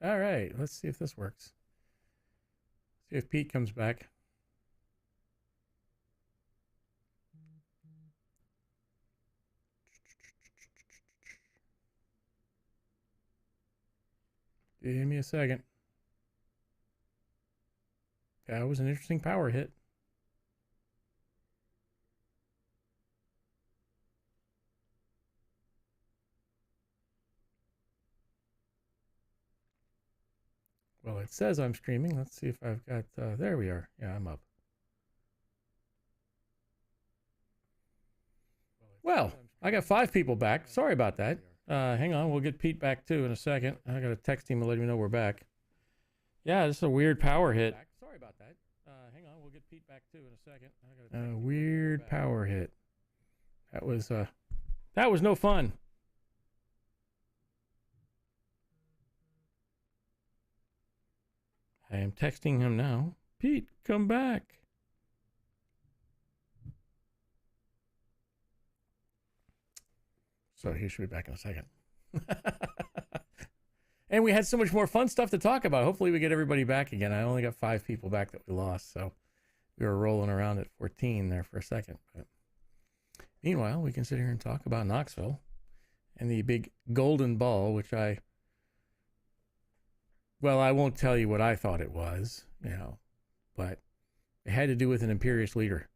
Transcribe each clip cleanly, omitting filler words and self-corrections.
All right, let's see if this works. See if Pete comes back. Give me a second. That was an interesting power hit. Well, it says I'm streaming. Let's see if I've got, there we are. Yeah, I'm up. Well, I got 5 people back. Sorry about that. Hang on, we'll get Pete back too in a second. I got to text him to let him know we're back. Yeah, this is a weird power hit. Sorry about that. Hang on, we'll get Pete back too in a second. Weird power hit. That was no fun. I am texting him now. Pete, come back. So he should be back in a second. And we had so much more fun stuff to talk about. Hopefully we get everybody back again. I only got 5 people back that we lost, so we were rolling around at 14 there for a second. But meanwhile, we can sit here and talk about Knoxville and the big golden ball, which I won't tell you what I thought it was, but it had to do with an imperious leader.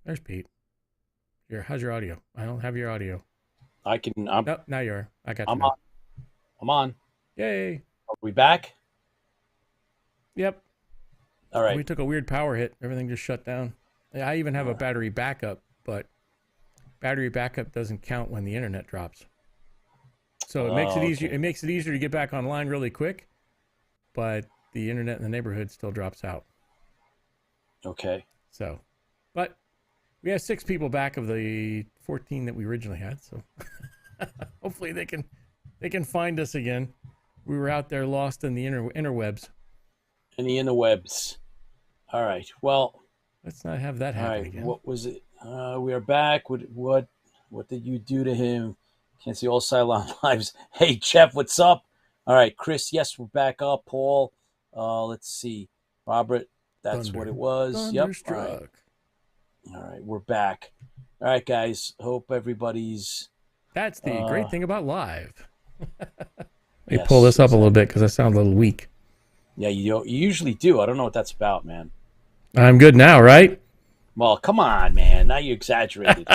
There's Pete. How's your audio? I don't have your audio. Nope, now you are. I got you. I'm on. Yay. Are we back? Yep. All right. We took a weird power hit. Everything just shut down. I even have a battery backup, but battery backup doesn't count when the internet drops. So it makes it easier. Okay. It makes it easier to get back online really quick, but the internet in the neighborhood still drops out. Okay. So, but we have 6 people back of the 14 that we originally had. So hopefully they can find us again. We were out there lost in the interwebs. In the interwebs. All right. Well, let's not have that happen again. What was it? We are back. What did you do to him? Can't see all Cylon lives. Hey, Jeff, what's up? All right, Chris. Yes, we're back up. Paul. Let's see. Robert. That's what it was. Thunderstruck. Yep. All right, we're back. All right, guys. Hope everybody's. That's the great thing about live. Let me pull this up a little bit because I sound a little weak. Yeah, you usually do. I don't know what that's about, man. I'm good now, right? Well, come on, man. Now you exaggerated.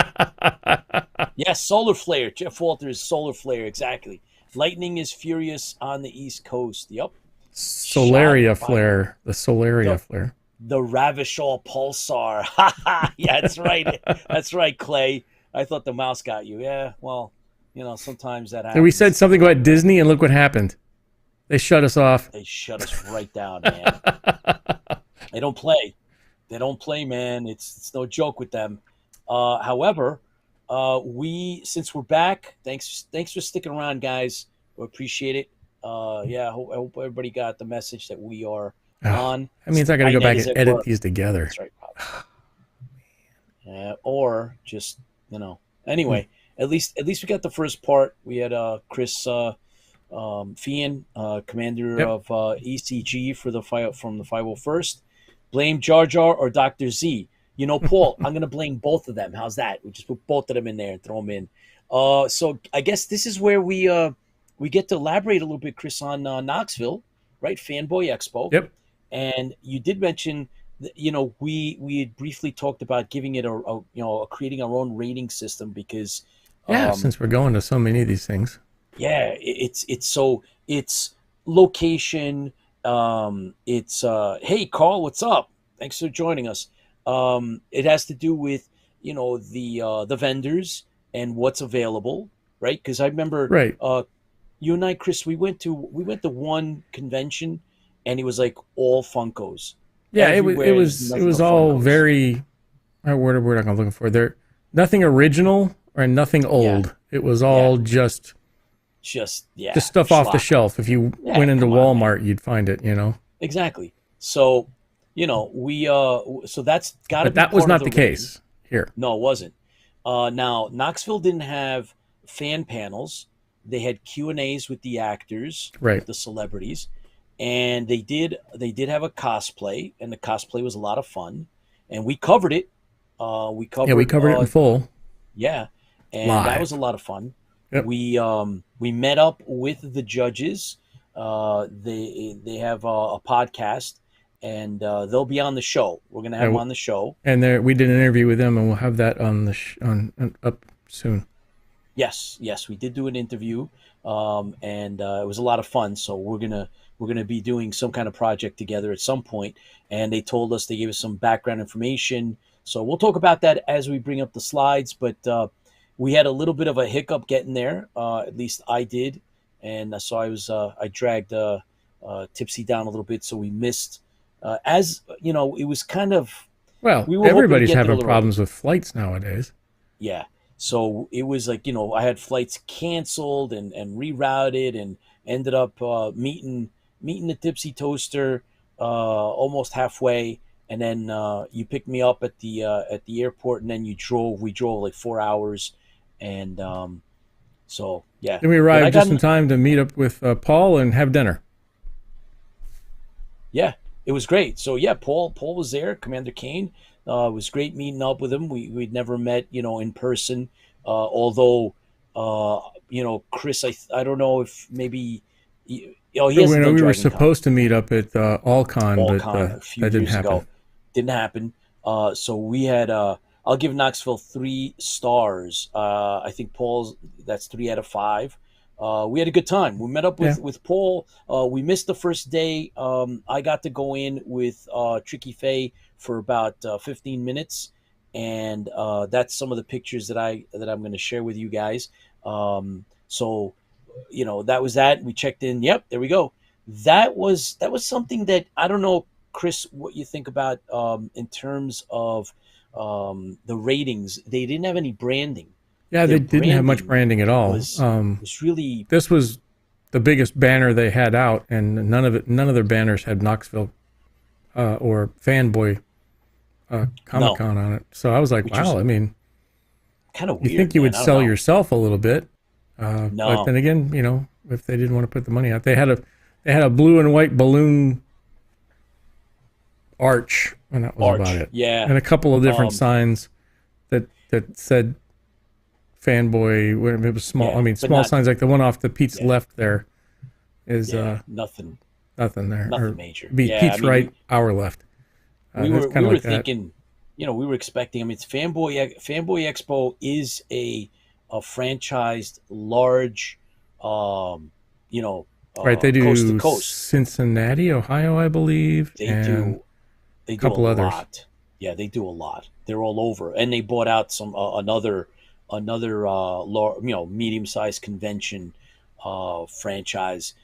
Yes, solar flare. Jeff Walters, solar flare. Exactly. Lightning is furious on the East Coast. Yep. Solaria flare. The Solaria flare. The Ravishal pulsar. Yeah, that's right. That's right, Clay. I thought the mouse got you. Yeah, well, sometimes that happens. And we said something about Disney, and look what happened. They shut us off. They shut us right down, man. They don't play. They don't play, man. It's no joke with them. However, since we're back, thanks for sticking around, guys. We appreciate it. I hope everybody got the message that we are on. That means I got to go back and edit these together. That's right, or just Anyway, at least we got the first part. We had Chris Fian, commander of ECG from the 501st. Blame Jar Jar or Dr. Z. Paul, I'm going to blame both of them. How's that? We just put both of them in there and throw them in. So I guess this is where we get to elaborate a little bit, Chris, on Knoxville, right? Fanboy Expo. Yep. And you did mention that, we had briefly talked about giving it creating our own rating system because since we're going to so many of these things. Yeah, it's location. It's hey Carl, what's up? Thanks for joining us. It has to do with the vendors and what's available, right? Because I remember you and I, Chris, we went to one convention and it was like all Funkos. Yeah, it was all Funkos. Very what word I'm looking for. There nothing original or nothing old. Yeah. It was all just stuff off the shelf. If you went into Walmart, you'd find it, Exactly. So, we so that's got to be. But that was not the case here. No, it wasn't. Now Knoxville didn't have fan panels. They had Q&As with the actors, right, the celebrities. and they did have a cosplay, and the cosplay was a lot of fun, and we covered it. We covered it in full. Yeah, and that was a Live. lot of fun. Yep. We met up with the judges. They have a podcast, and they'll be on the show. We're gonna have them on the show. And we did an interview with them, and we'll have that on the on up soon. Yes, we did do an interview, and it was a lot of fun. So we're gonna be doing some kind of project together at some point. And they told us, they gave us some background information. So we'll talk about that as we bring up the slides. But we had a little bit of a hiccup getting there. At least I did, and so I dragged Tipsy down a little bit, so we missed. As you know, it was kind of everybody's having problems with flights nowadays. Yeah. So it was like, I had flights canceled and rerouted, and ended up meeting the Tipsy Toaster almost halfway, and then you picked me up at the airport, and then we drove like 4 hours, and so yeah. Then we arrived just in time to meet up with Paul and have dinner. Yeah, it was great. So yeah, Paul was there, Commander Kane. It was great meeting up with him. We'd never met, in person. Although, Chris, I don't know if maybe, he has we were supposed to meet up at All-Con, but a few that didn't years happen. ago. Didn't happen. So we had, I'll give Knoxville 3 stars. I think that's 3 out of 5. We had a good time. We met up with Paul. We missed the first day. I got to go in with Tricky Faye for about 15 minutes, and that's some of the pictures that I'm going to share with you guys. So that was that. We checked in. Yep, there we go. That was something that I don't know, Chris, what you think about in terms of the ratings. They didn't have any branding. Yeah, they didn't have much branding at all. Was really, this was the biggest banner they had out, and none of their banners had Knoxville or Fanboy Comic-Con on it. So I was like, wow, I mean, kind of weird. You think you would sell yourself a little bit. No. But then again, if they didn't want to put the money out, they had a blue and white balloon arch, and that was about it. Yeah. And a couple of different signs that said Fanboy. It was small. I mean, small signs like the one off to Pete's left there is nothing there. Nothing major. Pete's right, our left. We were thinking, we were expecting. I mean, it's Fanboy Expo is a franchised large, right. They do coast to coast. Cincinnati, Ohio, I believe. They do a couple a others. lot. Yeah, they do a lot. They're all over, and they bought out some another medium-sized convention franchise.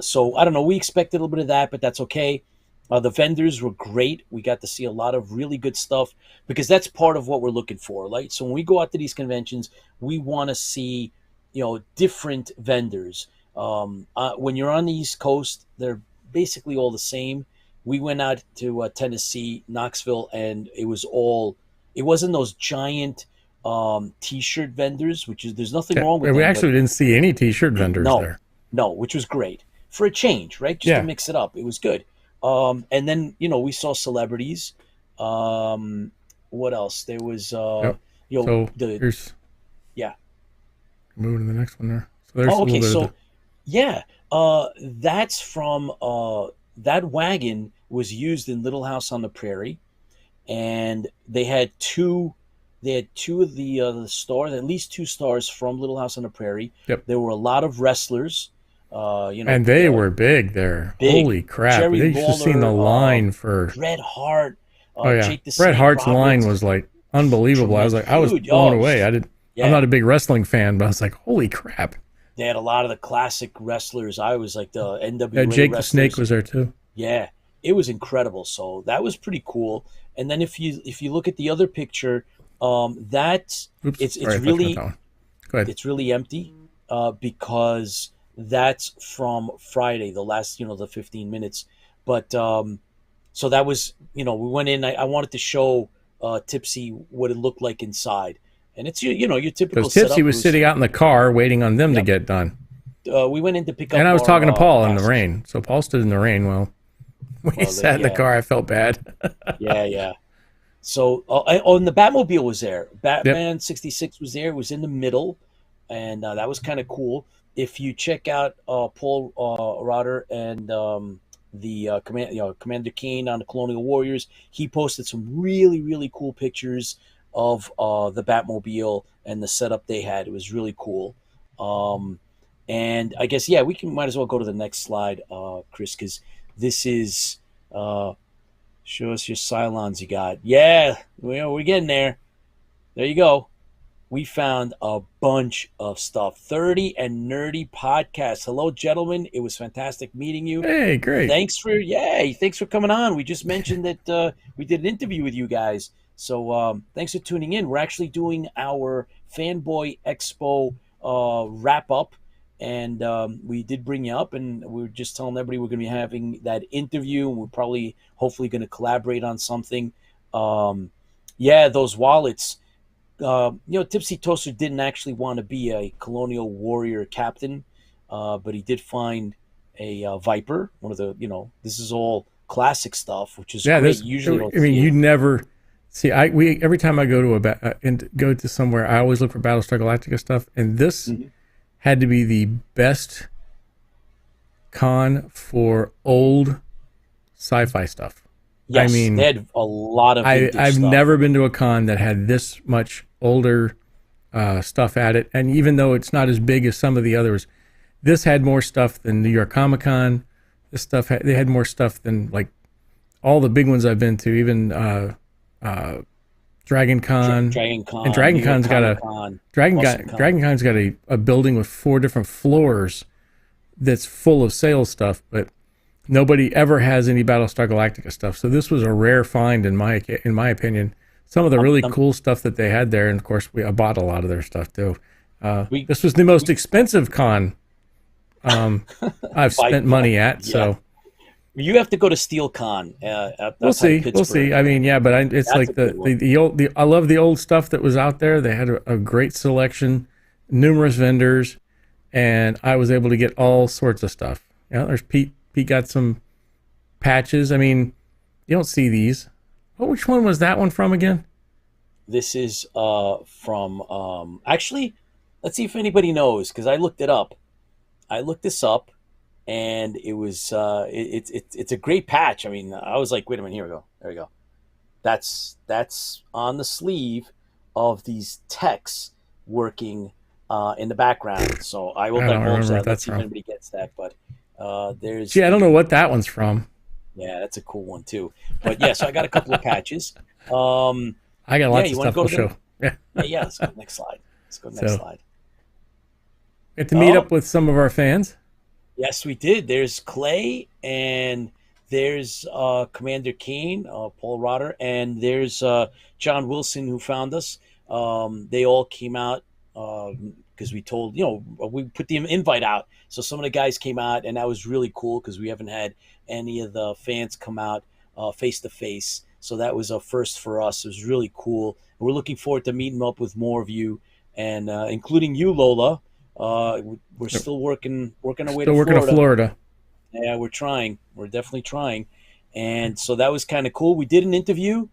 So I don't know. We expected a little bit of that, but that's okay. The vendors were great. We got to see a lot of really good stuff, because that's part of what we're looking for, right? So when we go out to these conventions, we want to see, different vendors. When you're on the East Coast, they're basically all the same. We went out to Tennessee, Knoxville, and it wasn't those giant T-shirt vendors, there's nothing wrong with them. We actually didn't see any T-shirt vendors there. No, which was great for a change, right? Just to mix it up. It was good. And then, we saw celebrities. What else? There was, so here's, moving to the next one there. So there's that's from, that wagon was used in Little House on the Prairie, and they had two of the stars, at least 2 stars from Little House on the Prairie. Yep. There were a lot of wrestlers. And they were big there. Big. Holy crap! Jerry they should have seen the line for Bret Hart. Bret Hart's line was like unbelievable. I was blown away. I'm not a big wrestling fan, but I was like, holy crap! They had a lot of the classic wrestlers. I was like the NWA. Jake wrestlers. the Snake was there too. Yeah, it was incredible. So that was pretty cool. And then if you look at the other picture, it's really empty because that's from Friday, the last, the 15 minutes. But so that was, we went in. I wanted to show Tipsy what it looked like inside, and it's your typical. Because Tipsy was sitting out in the car waiting on them to get done. we went in to pick up. And I was talking to Paul in the passes. rain. So Paul stood in the rain while we sat in the car. I felt bad. Yeah. So, and the Batmobile was there. Batman Yep. 66 was there. It was in the middle, and that was kind of cool. If you check out Paul Rotter and Commander Kane on the Colonial Warriors, he posted some really, really cool pictures of the Batmobile and the setup they had. It was really cool. And I guess, yeah, might as well go to the next slide, Chris, because this is show us your Cylons you got. Yeah, we're getting there. There you go. We found a bunch of stuff. 30 and Nerdy podcast. Hello, gentlemen. It was fantastic meeting you. Hey, great. Thanks for coming on. We just mentioned that we did an interview with you guys. So thanks for tuning in. We're actually doing our Fanboy Expo wrap up. And we did bring you up, and we were just telling everybody we're going to be having that interview, and we're hopefully going to collaborate on something. Those wallets. Tipsy Toaster didn't actually want to be a Colonial Warrior captain, but he did find a Viper. One of the, this is all classic stuff, which is great. You never see. Every time I go to go to somewhere, I always look for Battlestar Galactica stuff, and this. Mm-hmm. Had to be the best con for old sci-fi stuff. Yes, I mean, they had a lot of I've never been to a con that had this much older stuff at it. And even though it's not as big as some of the others, this had more stuff than New York Comic Con. They had more stuff than like all the big ones I've been to, even Dragon Con. And Dragon Con's got a building with 4 different floors that's full of sales stuff, but nobody ever has any Battlestar Galactica stuff. So this was a rare find in my opinion. Some of the really cool stuff that they had there, and of course I bought a lot of their stuff too. This was the most expensive con I've spent money at. Yeah. So you have to go to SteelCon. We'll see. I mean, yeah, but it's that's like the old. I love the old stuff that was out there. They had a great selection, numerous vendors, and I was able to get all sorts of stuff. There's Pete. Pete got some patches. I mean, you don't see these. Which one was that one from again? This is from actually. Let's see if anybody knows, because I looked it up. I looked this up. And it was it's a great patch. I mean, I was like, wait a minute, here we go. There we go. That's on the sleeve of these techs working in the background. So I will divulge that. Let's see if anybody gets that. But there's. Gee, I don't know what that one's from. Yeah, that's a cool one too. But yeah, so I got a couple of patches. I got lots of stuff to show. Yeah. Let's go next slide. Slide. Get to meet up with some of our fans. Yes, we did. There's Clay, and there's Commander Kane, Paul Rotter, and there's John Wilson, who found us. They all came out because we told, we put the invite out. So some of the guys came out, and that was really cool because we haven't had any of the fans come out face to face. So that was a first for us. It was really cool. We're looking forward to meeting up with more of you, and including you, Lola. We're still working our way to Florida. Yeah, we're trying. We're definitely trying. And so that was kind of cool. We did an interview.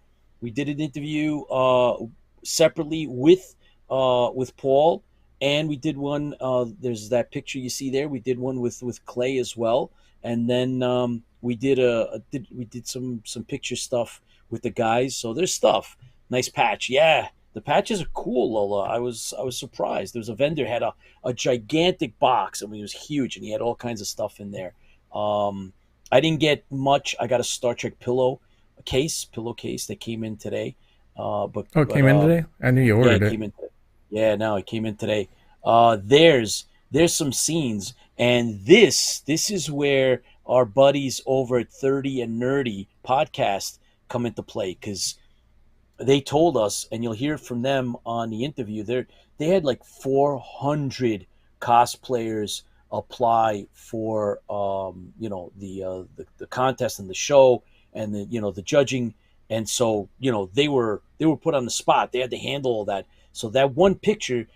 Separately with Paul, and we did one. There's that picture you see there. We did one with Clay as well, and then we did some picture stuff with the guys. So there's stuff. Nice patch. Yeah. The patches are cool, Lola. I was surprised. There was a vendor had a gigantic box. I mean, it was huge, and he had all kinds of stuff in there. I didn't get much. I got a Star Trek pillowcase that came in today. It came in today? I knew you ordered it. It came in today. There's some scenes, and this is where our buddies over at 30 and Nerdy podcast come into play, because they told us, and you'll hear from them on the interview, they had like 400 cosplayers apply for the contest and the show and the judging, and so they were put on the spot. They had to handle all that. So that one picture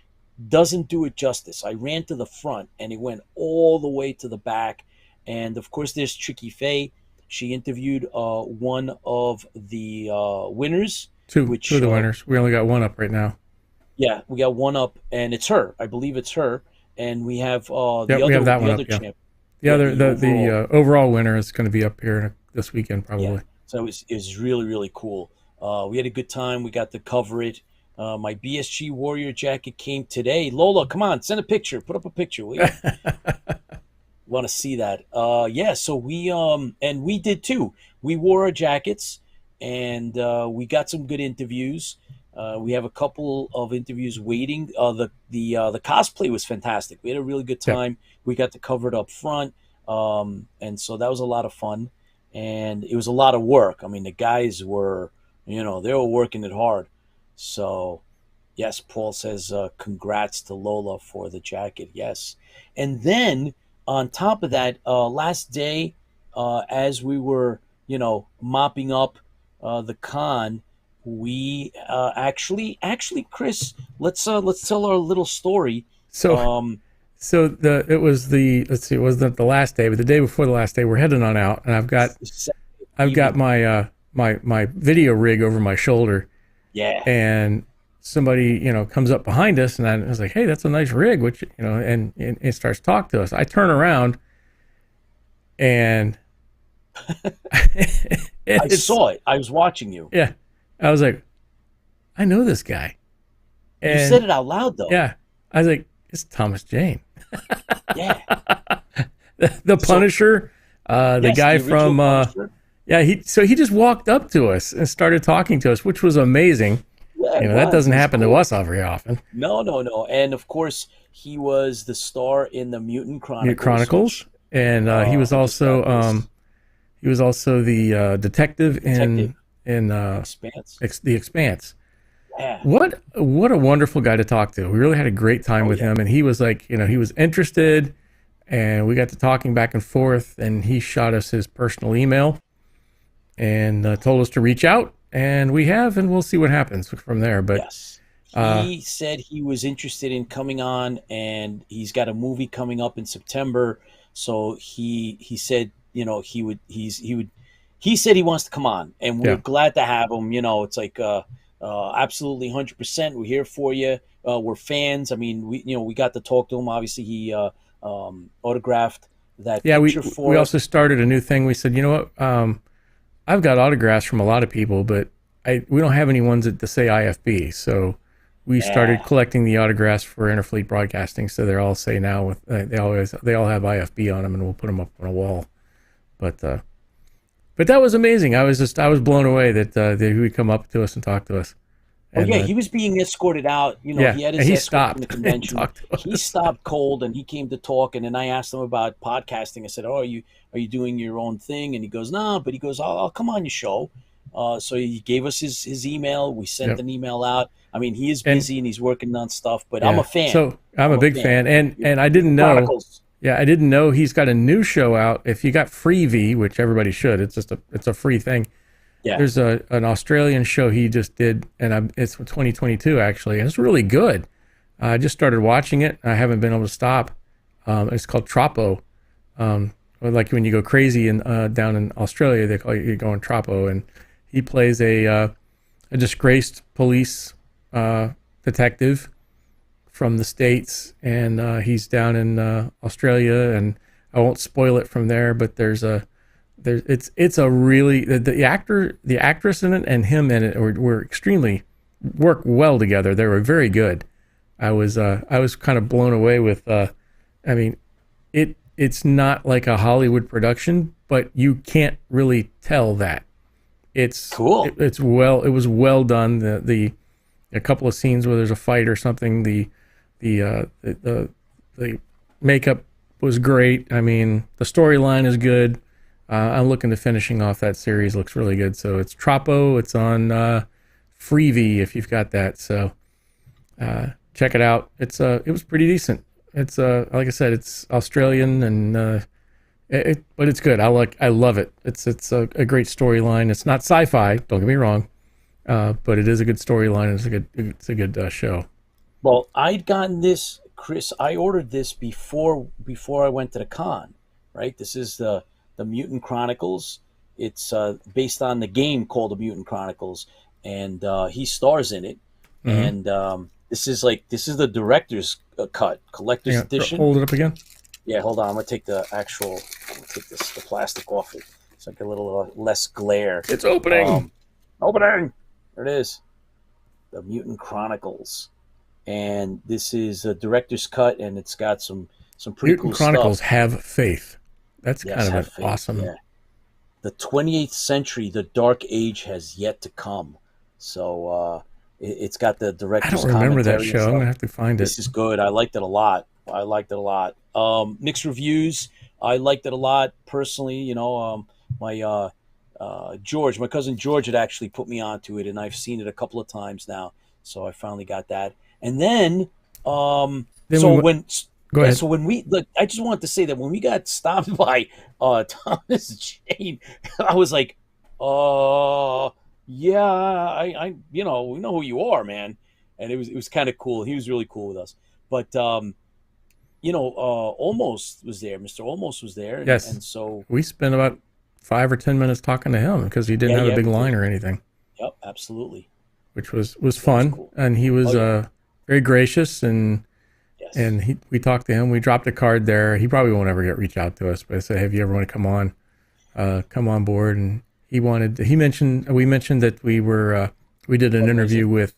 doesn't do it justice. I ran to the front, and it went all the way to the back. And of course, there's Tricky Faye. She interviewed one of the winners. Two of the winners. We only got one up right now. Yeah, we got one up, and it's her. I believe it's her. And we have we have that one up, yeah. The overall winner is going to be up here this weekend, probably. Yeah. So it was really, really cool. We had a good time. We got to cover it. My BSG Warrior jacket came today. Lola, come on, send a picture. Put up a picture, will you? Want to see that? Yeah. So we and we did too. We wore our jackets, and we got some good interviews. We have a couple of interviews waiting. The cosplay was fantastic. We had a really good time. Yeah. We got to cover it up front, and so that was a lot of fun. And it was a lot of work. I mean, the guys were, they were working it hard. So, yes, Paul says congrats to Lola for the jacket. Yes, and then on top of that, last day, as we were, mopping up the con. We actually, Chris, let's tell our little story. So, it wasn't the last day, but the day before the last day, we're heading on out, and I've got my my video rig over my shoulder. Yeah. And somebody, comes up behind us, and I was like, "Hey, that's a nice rig," which and it starts talking to us. I turn around, and I saw it. I was watching you. Yeah. I was like, I know this guy. And you said it out loud, though. Yeah. I was like, it's Thomas Jane. Yeah. the Punisher, the guy from, he just walked up to us and started talking to us, which was amazing. Yeah, that doesn't happen to us all very often. No. And of course, he was the star in the Mutant Chronicles. And he was also the detective in Expanse. The Expanse. Yeah. What a wonderful guy to talk to. We really had a great time with him, and he was like, he was interested, and we got to talking back and forth, and he shot us his personal email and told us to reach out, and we'll see what happens from there. But yes. He said he was interested in coming on, and he's got a movie coming up in September. So he said, he said he wants to come on, and we're glad to have him. It's like absolutely 100%. We're here for you. We're fans. I mean, we got to talk to him. Obviously, he autographed that picture for us. We also started a new thing. We said, I've got autographs from a lot of people, but we don't have any ones that say IFB. So we started collecting the autographs for Interfleet Broadcasting. So they're all say now they all have IFB on them, and we'll put them up on a wall. But that was amazing. I was blown away that he would come up to us and talk to us. And, he was being escorted out. He had his escort from the convention. He stopped cold, and he came to talk. And then I asked him about podcasting. I said, "Oh, are you doing your own thing?" And he goes, "No," but he goes, "I'll come on your show." So he gave us his email. We sent an email out. I mean, he is busy and he's working on stuff, but I'm a fan. So I'm a big fan, and I didn't know. Chronicles. Yeah, I didn't know he's got a new show out. If you got Freevee, which everybody should, it's a free thing. Yeah. There's an Australian show he just did, and it's from 2022 actually, and it's really good. I just started watching it. I haven't been able to stop. It's called Troppo. Like when you go crazy down in Australia, they call you going Troppo, and he plays a disgraced police detective from the States, and he's down in Australia, and I won't spoil it from there, but it's a really, the actress in it and him in it were work well together. They were very good. I was kind of blown away with, it's not like a Hollywood production, but you can't really tell that. It's cool. It was well done. A couple of scenes where there's a fight or something, the makeup was great. I mean, the storyline is good. I'm looking to finishing off that series. Looks really good. So it's Troppo. It's on Freevee if you've got that. So check it out. It was pretty decent. It's like I said, it's Australian and but it's good. I love it. It's a great storyline. It's not sci-fi. Don't get me wrong, but it is a good storyline. It's a good show. Well, I'd gotten this, Chris. I ordered this before I went to the con. Right. This is the Mutant Chronicles. It's based on the game called the Mutant Chronicles, and he stars in it. Mm-hmm. And this is the director's cut, collector's edition. Hold it up again. Yeah, hold on. I'm gonna take the plastic off it. It's like a little less glare. It's opening. Opening. There it is. The Mutant Chronicles, and this is a director's cut, and it's got some pretty cool Mutant Chronicles stuff. Have Faith. That's kind of an awesome. Yeah. The 28th century, the Dark Age has yet to come. So it's got the director's. I don't remember that show. I'm gonna have to find it. This is good. I liked it a lot. Mixed reviews. I liked it a lot personally. You know, my George, my cousin George, had actually put me onto it, and I've seen it a couple of times now. So I finally got that. And then, Go ahead. So when I just wanted to say that when we got stopped by Thomas Jane, I was like, yeah, I we know who you are, man. And it was kind of cool. He was really cool with us. But Almost was there. Mr. Almost was there. Yes. And so we spent about 5 or 10 minutes talking to him because he didn't have a big line or anything. Yep, absolutely. Which was fun, cool. And he was very gracious, and yes. And we talked to him. We dropped a card there. He probably won't ever reach out to us, but I said, "Hey, if you ever want to come on board?" And we mentioned that we did an interview with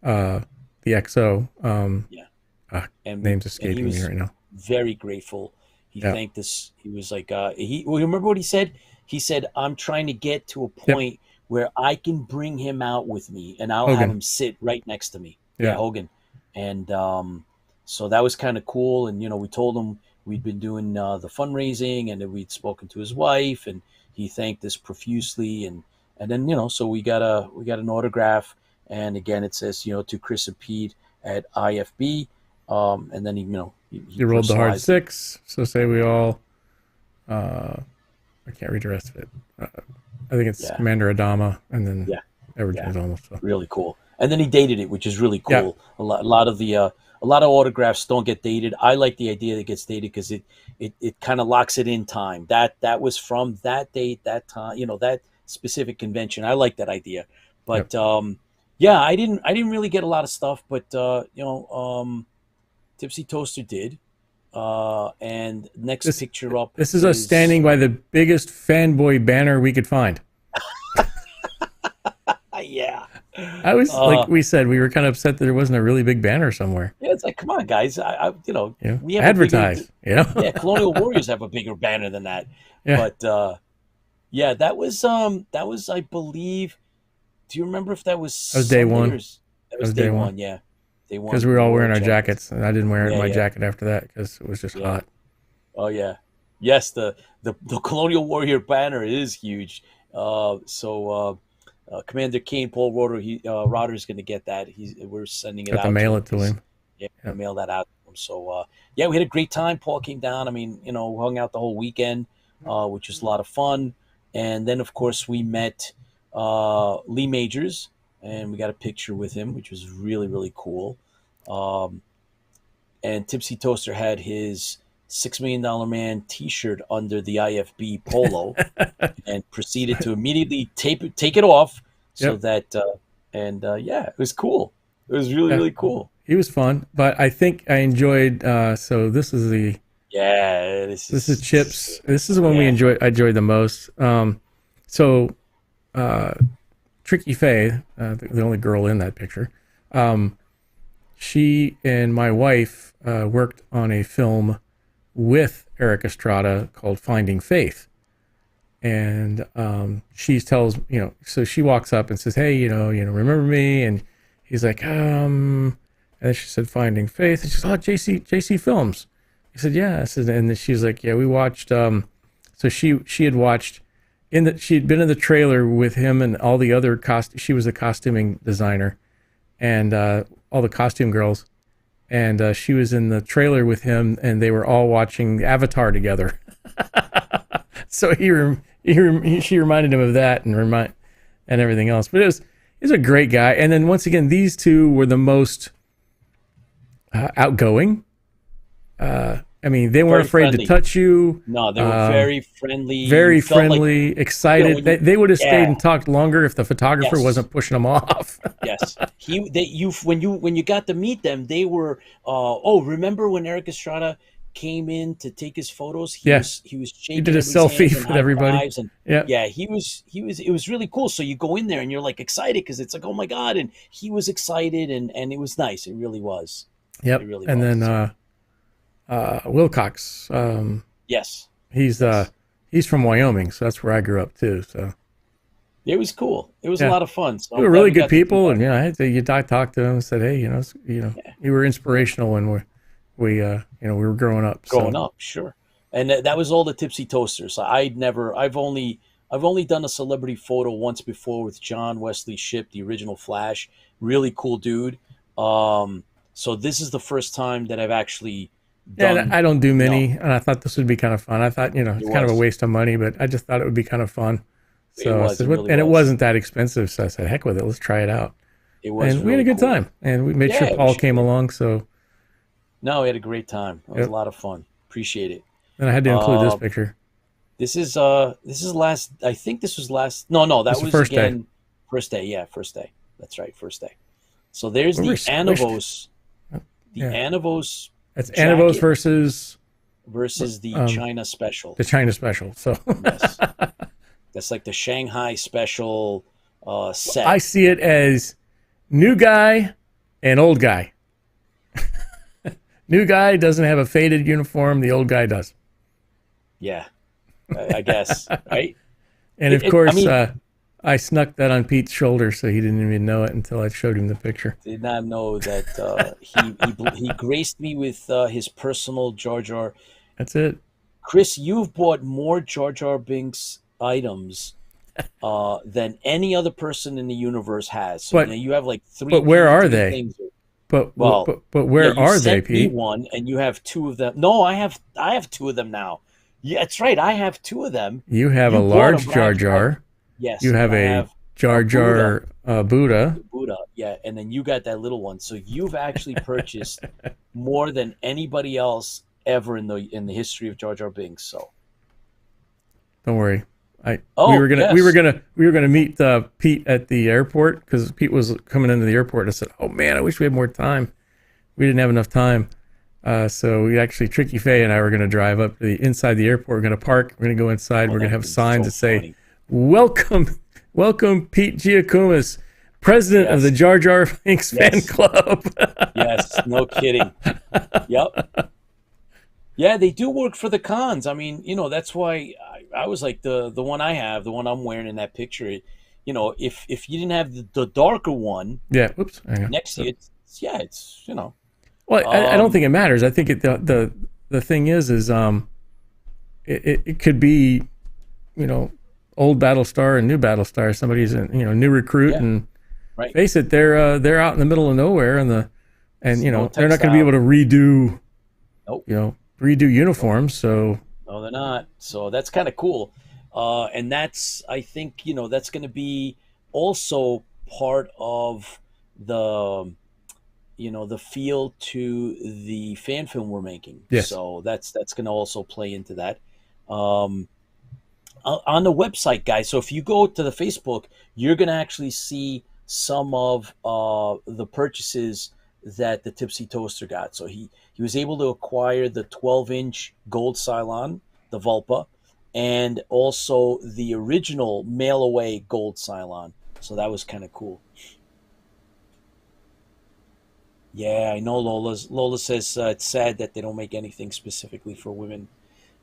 the XO. Name's escaping me right now. Very grateful. He thanked us. He was like, remember what he said? He said, "I'm trying to get to a point where I can bring him out with me, and I'll have him sit right next to me." Yeah, Hogan. And so that was kind of cool. And we told him we'd been doing the fundraising, and that we'd spoken to his wife, and he thanked us profusely. And then so we got an autograph, and again it says to Chris and Pete at IFB. And then he rolled the hard 6. So say we all. I can't read the rest of it. I think it's Commander Adama, and then everything's almost so. Really cool. And then he dated it, which is really cool. Yeah. A lot of autographs don't get dated. I like the idea that it gets dated because it kind of locks it in time. That was from that date, that time, that specific convention. I like that idea. But I didn't really get a lot of stuff, but Tipsy Toaster did. And next picture up. This is us standing by the biggest fanboy banner we could find. Yeah. I was like we said, we were kind of upset that there wasn't a really big banner somewhere. Yeah, it's like, come on, guys. We have advertise. Colonial Warriors have a bigger banner than that. Yeah. But that was I believe. Do you remember if that was? That was day one. That was day one. Yeah. Because we were all wearing our jackets, and I didn't wear my jacket after that because it was just hot. Oh yeah, yes. The Colonial Warrior banner is huge. Commander Kane, Paul Roder is going to get that. We're sending it out. To mail it to him. Yeah, mail that out to him. So we had a great time. Paul came down. I mean, hung out the whole weekend, which was a lot of fun. And then of course we met Lee Majors. And we got a picture with him, which was really, really cool. And Tipsy Toaster had his $6 Million Man T-shirt under the IFB polo, and proceeded to immediately take it off. So that, it was cool. It was really, really cool. He was fun, but I think I enjoyed. So this is the. Yeah, this is Chips. This is the one I enjoyed the most. Tricky Faye, the only girl in that picture, she and my wife worked on a film with Eric Estrada called Finding Faith. And she tells, so she walks up and says, "Hey, remember me?" And he's like, and then she said, "Finding Faith." And she said, "Oh, JC Films." He said, "Yeah." I said, and then she's like, "Yeah, we watched." So she had watched. She'd been in the trailer with him and all the other she was a costuming designer, and all the costume girls, and she was in the trailer with him, and they were all watching Avatar together. So she reminded him of that and everything else. But he's a great guy. And then once again, these two were the most outgoing. I mean, they weren't Very afraid friendly. to touch you. No, they were very friendly. Very You felt like, friendly, excited. when you, They would have stayed yeah, and talked longer if the photographer yes, wasn't pushing them off. yes. When you got to meet them, they were. Oh, remember when Eric Estrada came in to take his photos? Yeah, He was he did shaking a everybody's hands selfie and with high everybody. fives, and Yeah, yeah, he was. It was really cool. So you go in there and you're like excited because it's like, oh my god, and he was excited, and it was nice. It really was. It yep. really And was. then So Wilcox, yes, he's yes. he's from Wyoming, so that's where I grew up too. So It was cool. It was a yeah, lot of fun. So they I'm were glad really we good got to do people, that. and I had to I talked to them and said, hey, Yeah. you were inspirational when we were growing up. Growing So up, sure. And that was all the Tipsy Toasters. I've only done a celebrity photo once before with John Wesley Shipp, the original Flash. Really cool dude. So this is the first time that I've actually yeah, and done, I don't do you know, many, and I thought this would be kind of fun. I thought it it's kind of a was. waste of money, but I just thought it would be kind of fun. It So I was. said, It really and it was. wasn't that expensive, so I said, heck with it, let's try it out. It was And we had a really good cool. time, and we made sure Yeah, we Paul sure came did. along. So No, we had a great time. It was a yep. lot of fun. Appreciate it. And I had to include this Uh, picture. this is last. I think this was last. No, It's that the was first day. again first day. Yeah, first day. That's right, first day. So there's We were the squished. Anavos, the Yeah, Anavos that's Anavos jacket versus versus the um, China special. the China special. So Yes, that's like the Shanghai special I set. see it as new guy and old guy. New guy doesn't have a faded uniform. The old guy does. Yeah, I guess right. And of I course, mean, I snuck that on Pete's shoulder, so he didn't even know it until I showed him the picture. did not know that he graced me with his personal Jar Jar. That's it. Chris, you've bought more Jar Jar Binks items than any other person in the universe has. So But you have like but where are three they? things. But Well, but yeah, where you are they, sent me Pete? one, and you have two of them. No, I have two of them now. Yeah, that's right. I have two of them. You have a You bought them, large but Jar Jar. yes, You have and I a have Jar a Buddha, Jar Buddha. Buddha. Yeah, and then you got that little one. So you've actually purchased more than anybody else ever in the history of Jar Jar Binks. So, Don't worry. We oh were gonna yes, we were gonna meet Pete at the airport because Pete was coming into the airport. I said, "Oh man, I wish we had more time. We didn't have enough time." So we actually, Tricky Faye and I were going to drive up to inside the airport. We're going to park. We're going to go inside. oh, We're going to that have would be signs so that say, funny. "Welcome, welcome, Pete Giacomas, president of the Yes, Jar Jar Binks fan yes, club." yes. No kidding. Yep. Yeah, they do work for the cons. I mean, that's why I was like the one I have, the one I'm wearing in that picture. If you didn't have the darker one Yeah. Oops. Hang on. next to So, you, it's. well, I don't Um, think it matters. I think the thing is it could be, old Battlestar and new Battlestar. Somebody's a new recruit, yeah, and right. face it, they're out in the middle of nowhere, and It's no they're not going to be able textile. to redo Nope. Nope. uniforms. So No, they're not. So that's kind of cool. And I think, that's going to be also part of the feel to the fan film we're making. yes, So that's going to also play into that. Um, on the website, guys. So if you go to the Facebook, you're going to actually see some of the purchases that the Tipsy Toaster got. So he was able to acquire the 12-inch gold Cylon, the Vulpa, and also the original mail away gold Cylon. So that was kind of cool. Yeah, I know Lola says it's sad that they don't make anything specifically for women.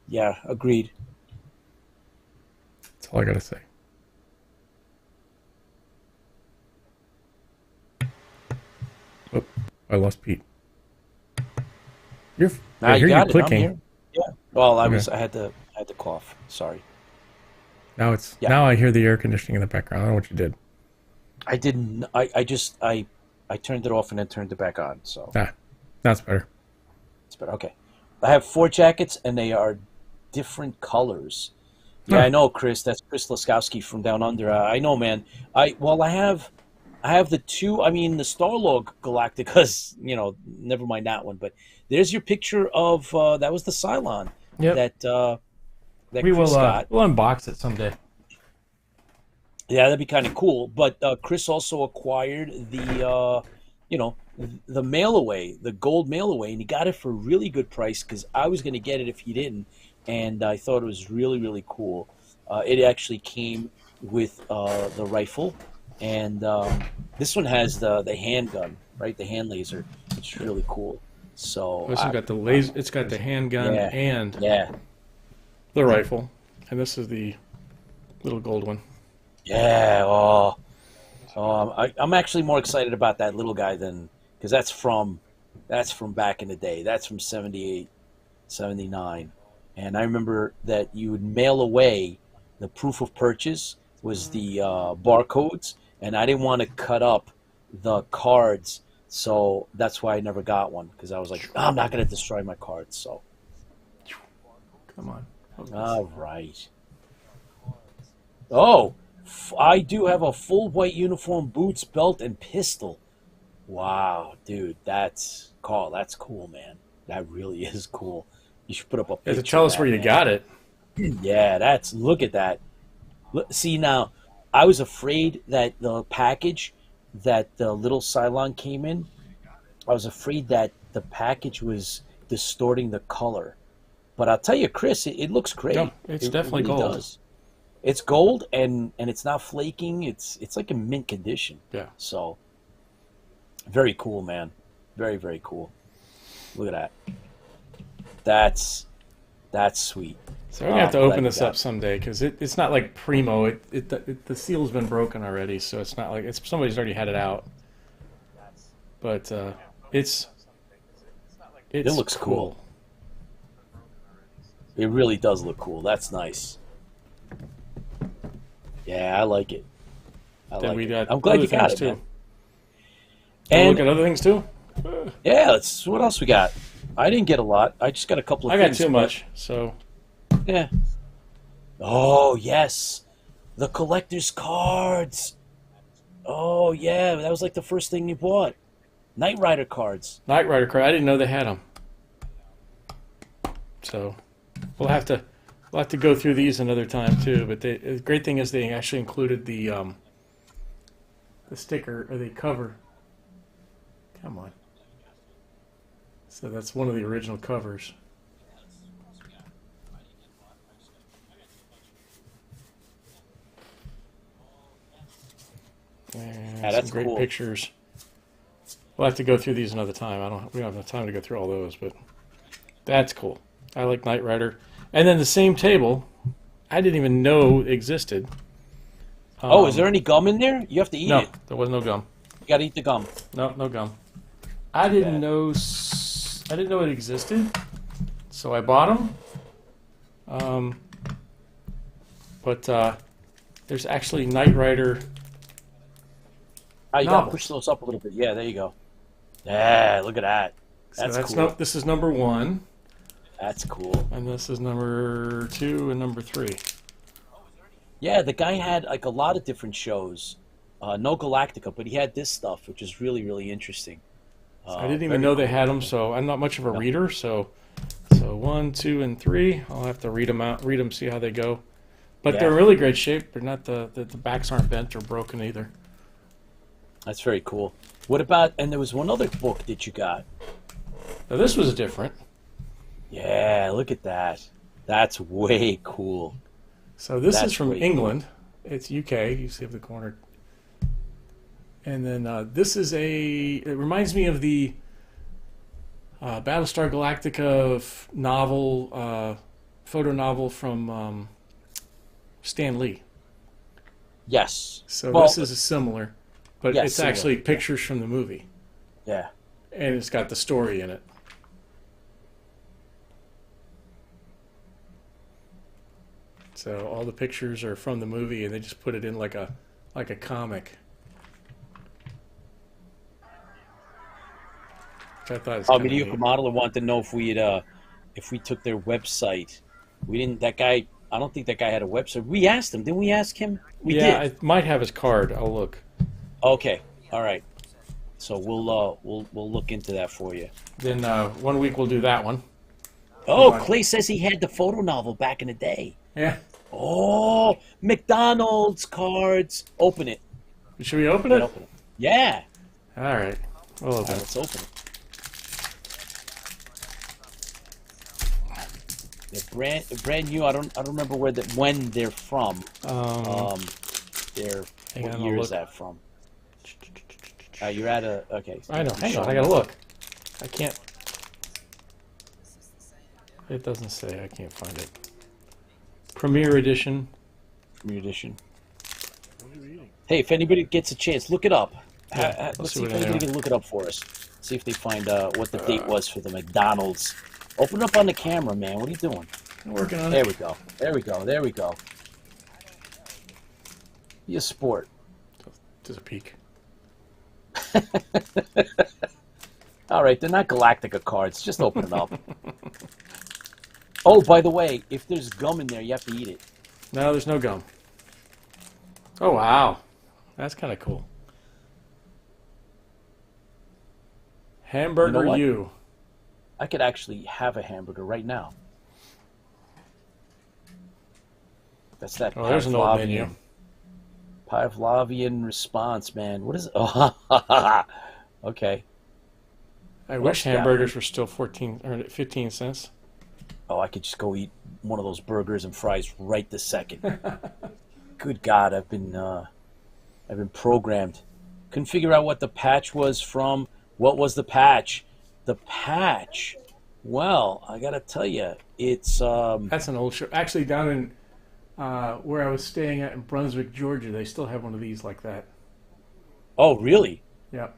Yeah, agreed. that's all I got to say. Oh, I lost Pete. You're Now I you hear you got it. I'm clicking. here. Yeah. Well, Okay. I had to cough. Sorry. Yeah. Now I hear the air conditioning in the background. I don't know what you did. I didn't. I turned it off and then turned it back on. So That's better. it's better. Okay. I have 4 jackets and they are different colors. Yeah, Huh. I know, Chris. That's Chris Laskowski from Down Under. I know, man. I have I have the two. I mean, the Starlog Galacticas. Never mind that one. But there's your picture of that was the Cylon Yep. that We Chris will. got. We'll unbox it someday. Yeah, that'd be kind of cool. But Chris also acquired the mail away, the gold mail away, and he got it for a really good price because I was going to get it if he didn't, and I thought it was really, really cool. It actually came with the rifle, and this one has the handgun, right? The hand laser. It's really cool. So This has got the laser. It's got the handgun and the rifle, and this is the little gold one. Yeah. I'm actually more excited about that little guy than because that's from back in the day. That's from 78, 79. And I remember that you would mail away the proof of purchase was the barcodes, and I didn't want to cut up the cards, so that's why I never got one because I was like, I'm not going to destroy my cards. So, come on. All right. Oh, I do have a full white uniform, boots, belt, and pistol. Wow, dude, that's cool, man. That really is cool. You should put up a picture. You have to tell us where you got it. Yeah, look at that. See, now, I was afraid that the package that the little Cylon came in, I was afraid that the package was distorting the color. But I'll tell you, Chris, it looks great. No, it's definitely really gold. Does. It's gold, and it's not flaking. It's like a mint condition. Yeah. So, very cool, man. Very, very cool. Look at that. That's sweet. So we're gonna have to open this up someday because it's not like primo. The seal's been broken already, so it's not like somebody's already had it out. But it looks cool. It really does look cool. That's nice. Yeah, I like it. I'm glad you got it, man. And look at other things too. Yeah, what else we got? I didn't get a lot. I just got a couple of things. I got too much, so. Yeah. Oh, yes. The collector's cards. Oh, yeah. That was like the first thing you bought. Knight Rider cards. Knight Rider card. I didn't know they had them. So we'll have to go through these another time too. But the great thing is they actually included the sticker or the cover. Come on. So that's one of the original covers. And that's some great cool. pictures. We'll have to go through these another time. We don't have enough time to go through all those, but that's cool. I like Knight Rider. And then the same table, I didn't even know existed. Is there any gum in there? You have to eat it. No, there was no gum. You got to eat the gum. No gum. I didn't know it existed, so I bought them. But there's actually Knight Rider. You got to push those up a little bit. Yeah, there you go. Yeah, look at that. That's cool. This is number 1. That's cool. And this is number 2 and number 3. Yeah, the guy had like a lot of different shows. No Galactica, but he had this stuff, which is really, really interesting. I didn't even know they had them, so I'm not much of a reader. So 1, 2, and 3, I'll have to read them, see how they go. But they're in really great shape. They're not the backs aren't bent or broken either. That's very cool. What about? And there was one other book that you got. Now this was different. Yeah, look at that. That's way cool. So this is from England. Cool. It's UK. You see up the corner. And then this is it reminds me of the Battlestar Galactica novel, photo novel from Stan Lee. Yes. So this is similar, but it's actually pictures from the movie. Yeah. And it's got the story in it. So all the pictures are from the movie, and they just put it in like a comic. Which I thought was Mediocre Modeler wanted to know if we took their website. We didn't. That guy. I don't think that guy had a website. We asked him. Didn't we ask him? We did. I might have his card. I'll look. Okay. All right. So we'll look into that for you. Then 1 week we'll do that one. Oh, Clay says he had the photo novel back in the day. Yeah. Oh, McDonald's cards. Open it. Should we open it? Open it. Yeah. All right. We'll open it. Let's open it. They're brand new. I don't remember when they're from. They're what year is that from? You're at a okay. I know. Hang on. I gotta look. I can't. It doesn't say. I can't find it. Premiere edition. Premiere edition. Hey, if anybody gets a chance, look it up. Yeah, let's see if anybody can look it up for us. See if they find what the date was for the McDonald's. Open up on the camera, man. What are you doing? I'm working on it. There we go. There we go. There we go. Be a sport. Just a peek. All right, they're not Galactica cards. Just open it up. Oh, by the way, if there's gum in there, you have to eat it. No, there's no gum. Oh, wow. That's kind of cool. Hamburger you. I could actually have a hamburger right now. That's that there's an old menu. Pavlovian response, man. What is it? Oh, okay. I wish hamburgers were still 14 or 15 cents. Oh, I could just go eat one of those burgers and fries right this second. Good God, I've been programmed. Couldn't figure out what the patch was from. What was the patch? The patch. Well, I gotta tell you, it's That's an old show. Actually, down in where I was staying at in Brunswick, Georgia, they still have one of these like that. Oh, really? Yep.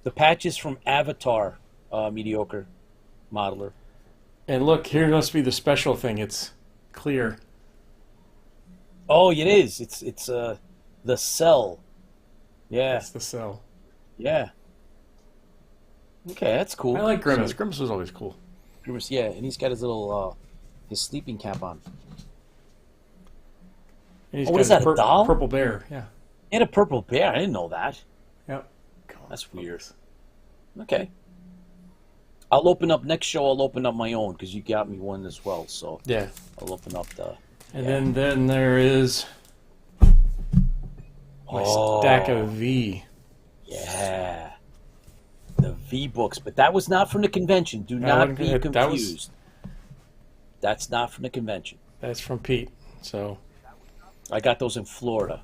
The patch is from Avatar, mediocre modeler. And look, here must be the special thing. It's clear. Oh, it is. It's the cell. Yeah. It's the cell. Yeah. Okay, that's cool. I like Grimace. So, Grimace was always cool. Grimace, yeah, and he's got his little his sleeping cap on. And he's what got is that? A doll? Purple bear. Yeah. He had a purple bear. I didn't know that. Yep. That's weird. Okay. I'll open up next show. I'll open up my own because you got me one as well. So yeah, I'll open up the. And then there is my stack of V. Yeah. The V books, but that was not from the convention. Do not be confused. That's not from the convention. That's from Pete. So I got those in Florida.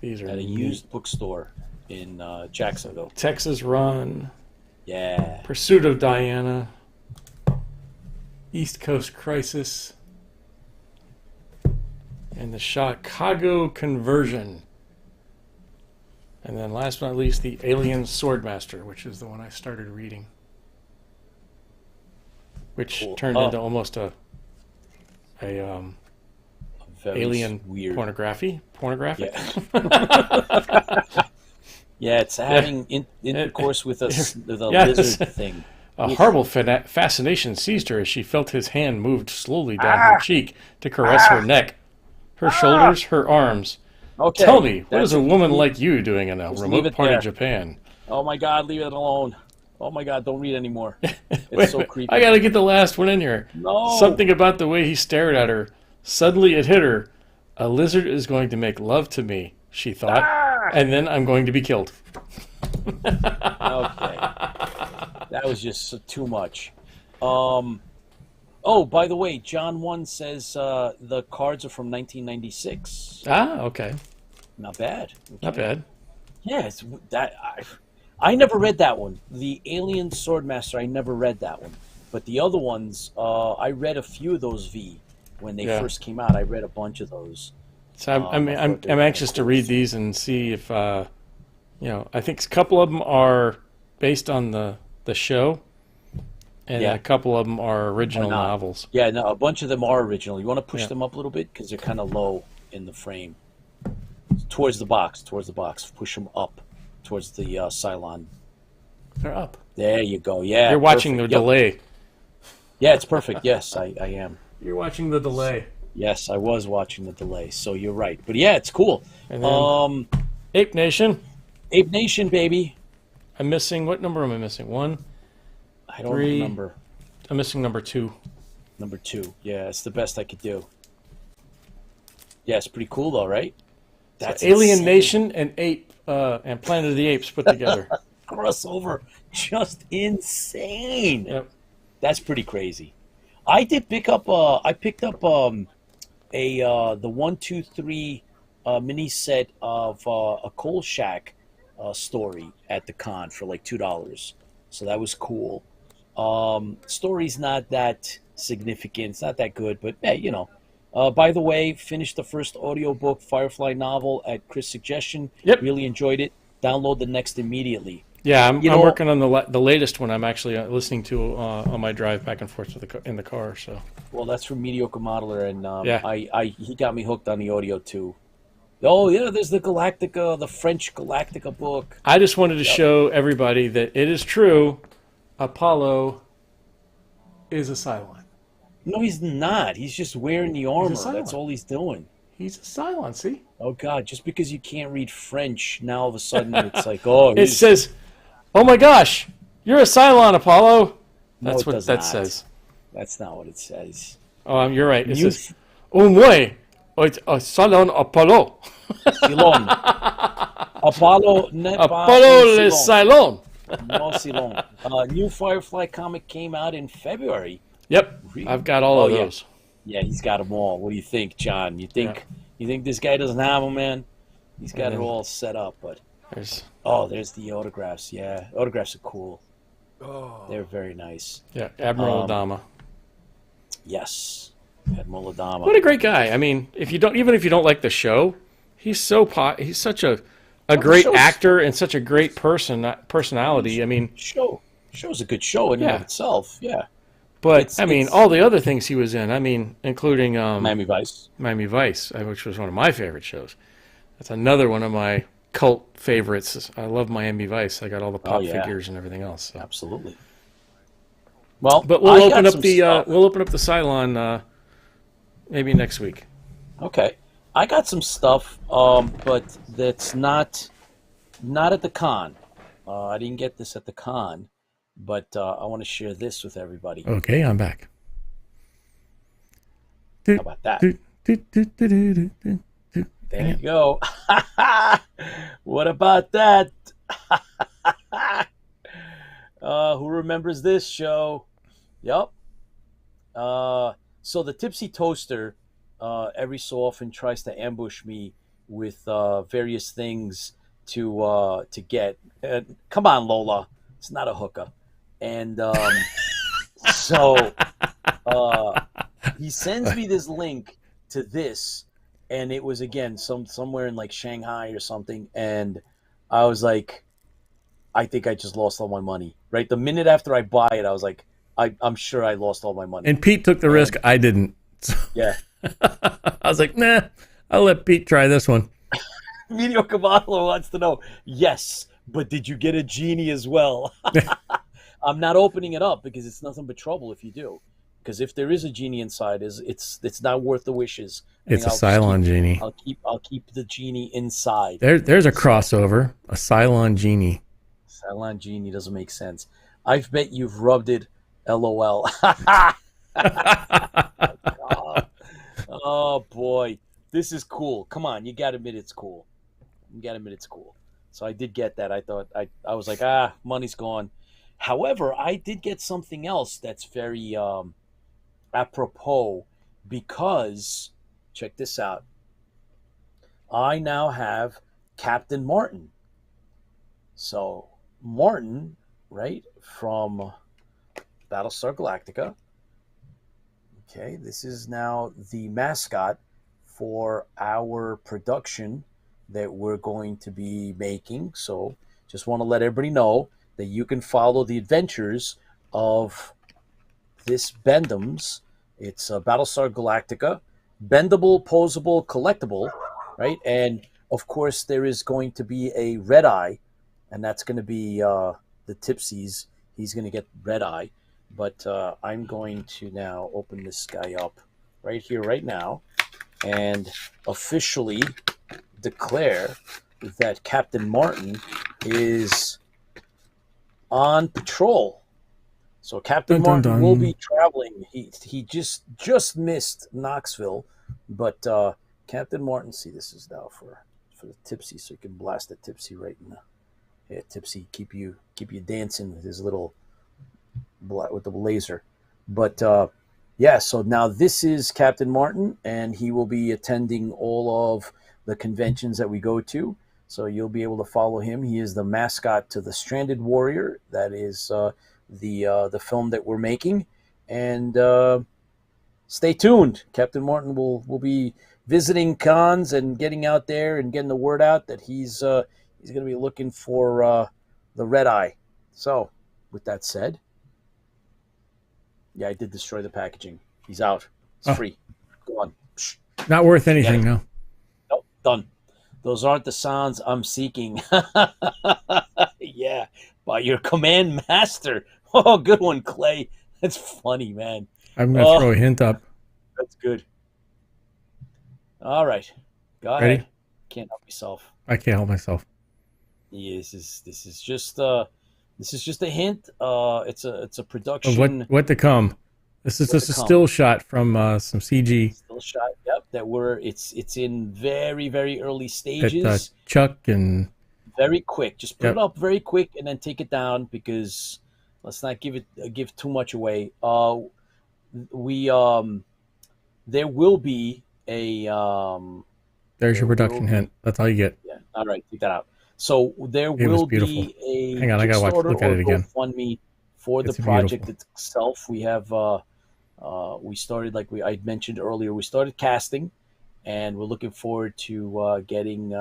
These are at a used bookstore in Jacksonville. Texas Run. Yeah. Pursuit of Diana. East Coast Crisis. And the Chicago Conversion. And then last but not least, the Alien Swordmaster, which is the one I started reading. Which turned into almost a alien weird pornographic. Yeah. Yeah, it's having intercourse with a lizard thing. A horrible fascination seized her as she felt his hand moved slowly down her cheek to caress her neck, her shoulders, her arms. Okay. Tell me, what is a woman like you doing in a remote part of Japan? Oh my God, leave it alone. Oh my God, don't read anymore. It's so creepy. I gotta get the last one in here. No. Something about the way he stared at her. Suddenly it hit her. A lizard is going to make love to me, she thought, and then I'm going to be killed. Okay. That was just too much. Oh, by the way, John 1 says the cards are from 1996. Ah, okay. Not bad. Okay. Not bad. Yeah, it's that. I never read that one. The Alien Swordmaster, I never read that one. But the other ones, I read a few of those V when they first came out. I read a bunch of those. So I'm anxious to read these and see if I think a couple of them are based on the show, and a couple of them are original novels. Yeah, no, a bunch of them are original. You want to push them up a little bit because they're kind of low in the frame. Towards the box. Push them up towards the Cylon. They're up. There you go. Yeah. You're watching the delay. Yeah, it's perfect. Yes, I am. You're watching the delay. Yes, I was watching the delay, so you're right. But yeah, it's cool. And then Ape Nation. Ape Nation, baby. I'm missing. What number am I missing? 1, I don't 3. remember. I'm missing number 2. Number 2. Yeah, it's the best I could do. Yeah, it's pretty cool though, right? That's so Alien insane. Nation and Ape and Planet of the Apes put together. Crossover, just insane. Yep. That's pretty crazy. I did pick up. I picked up the 1, 2, 3 mini set of a Coal Shack story at the con for like $2. So that was cool. Story's not that significant. It's not that good, but hey, you know. By the way, finished the first audiobook Firefly novel at Chris' suggestion. Yep. Really enjoyed it. Download the next immediately. Yeah, I'm working on the latest one. I'm actually listening to on my drive back and forth in the car. So. Well, that's from Mediocre Modeler, and yeah. He got me hooked on the audio too. Oh yeah, there's the Galactica, the French Galactica book. I just wanted to show everybody that it is true. Apollo is a Cylon. No, he's not. He's just wearing the armor. That's all he's doing. He's a Cylon, see? Oh, God. Just because you can't read French, now all of a sudden it's like, oh. It says, oh, my gosh, you're a Cylon, Apollo. That's what that says. That's not what it says. Oh, you're right. It says, oh, muy. It's a Cylon Apollo. Cylon. Apollo le Cylon. No Cylon. New Firefly comic came out in February. Yep, I've got all of those. Yeah, he's got them all. What do you think, John? You think this guy doesn't have them, man? He's got it all set up, but there's the autographs. Yeah, autographs are cool. Oh, they're very nice. Yeah, Admiral Adama. Yes, Admiral Adama. What a great guy! I mean, if you don't like the show, he's such a great actor and such a great personality. I mean, show's a good show in and of itself. Yeah. But, all the other things he was in, including Miami Vice. Miami Vice, which was one of my favorite shows. That's another one of my cult favorites. I love Miami Vice. I got all the pop figures and everything else. So. Absolutely. Well, but we'll open up the Cylon maybe next week. Okay. I got some stuff, but that's not at the con. I didn't get this at the con. But I want to share this with everybody. Okay, I'm back. How about that? There you go. What about that? Who remembers this show? Yep. So the Tipsy Toaster every so often tries to ambush me with various things to get. Come on, Lola. It's not a hooker. And so he sends me this link to this, and it was again somewhere in like Shanghai or something, and I was like, I think I just lost all my money. Right, the minute after I buy it, I was like, I'm sure I lost all my money. And Pete took the risk. I didn't. Yeah, I was like, nah, I'll let Pete try this one. Mediocre Modeler wants to know. Yes, but did you get a genie as well? I'm not opening it up because it's nothing but trouble if you do. Because if there is a genie inside, it's not worth the wishes. It's a Cylon genie. I'll keep the genie inside. There's a crossover, a Cylon genie. Cylon genie doesn't make sense. I bet you've rubbed it. LOL. Oh boy, this is cool. Come on, you gotta admit it's cool. So I did get that. I thought I was like, money's gone. However, I did get something else that's very apropos, because check this out. I now have Captain Martin. So Martin, right, from Battlestar Galactica. Okay, this is now the mascot for our production that we're going to be making. So just want to let everybody know that you can follow the adventures of this Bendham's. It's Battlestar Galactica, bendable, posable, collectible, right? And of course, there is going to be a Red Eye, and that's going to be the Tipsies. He's going to get Red Eye. But I'm going to now open this guy up right here, right now, and officially declare that Captain Martin is on patrol. So Captain Martin will be traveling. He just missed Knoxville, but Captain Martin. See, this is now for the tipsy, so you can blast the tipsy right in the. Yeah, tipsy, keep you dancing with his little with the laser. But yeah, so now this is Captain Martin, and he will be attending all of the conventions that we go to. So you'll be able to follow him. He is the mascot to the Stranded Warrior. That is the film that we're making, and stay tuned. Captain Martin will be visiting cons and getting out there and getting the word out that he's going to be looking for the red eye. So, with that said, yeah, I did destroy the packaging. He's out. It's free. Go on. Psh. Not worth anything, no. Nope, done. Those aren't the sounds I'm seeking. Yeah, by your command master. Oh, good one, Clay. That's funny, man. I'm going to throw a hint up. That's good. All right. Go Ready? ahead. Can't help yourself. I can't help myself. Yeah, this is just a hint. It's a production. What to come? This is just a still shot from some CG. Still shot. Yep. It's in very, very early stages. Chuck and very quick. Just put it up very quick and then take it down, because let's not give too much away. There will be a there's your production hint. That's all you get. Yeah. All right, take that out. So there will be a hang on, I gotta look at it again. GoFundMe for the project itself. We have we started, like I mentioned earlier, we started casting, and we're looking forward to getting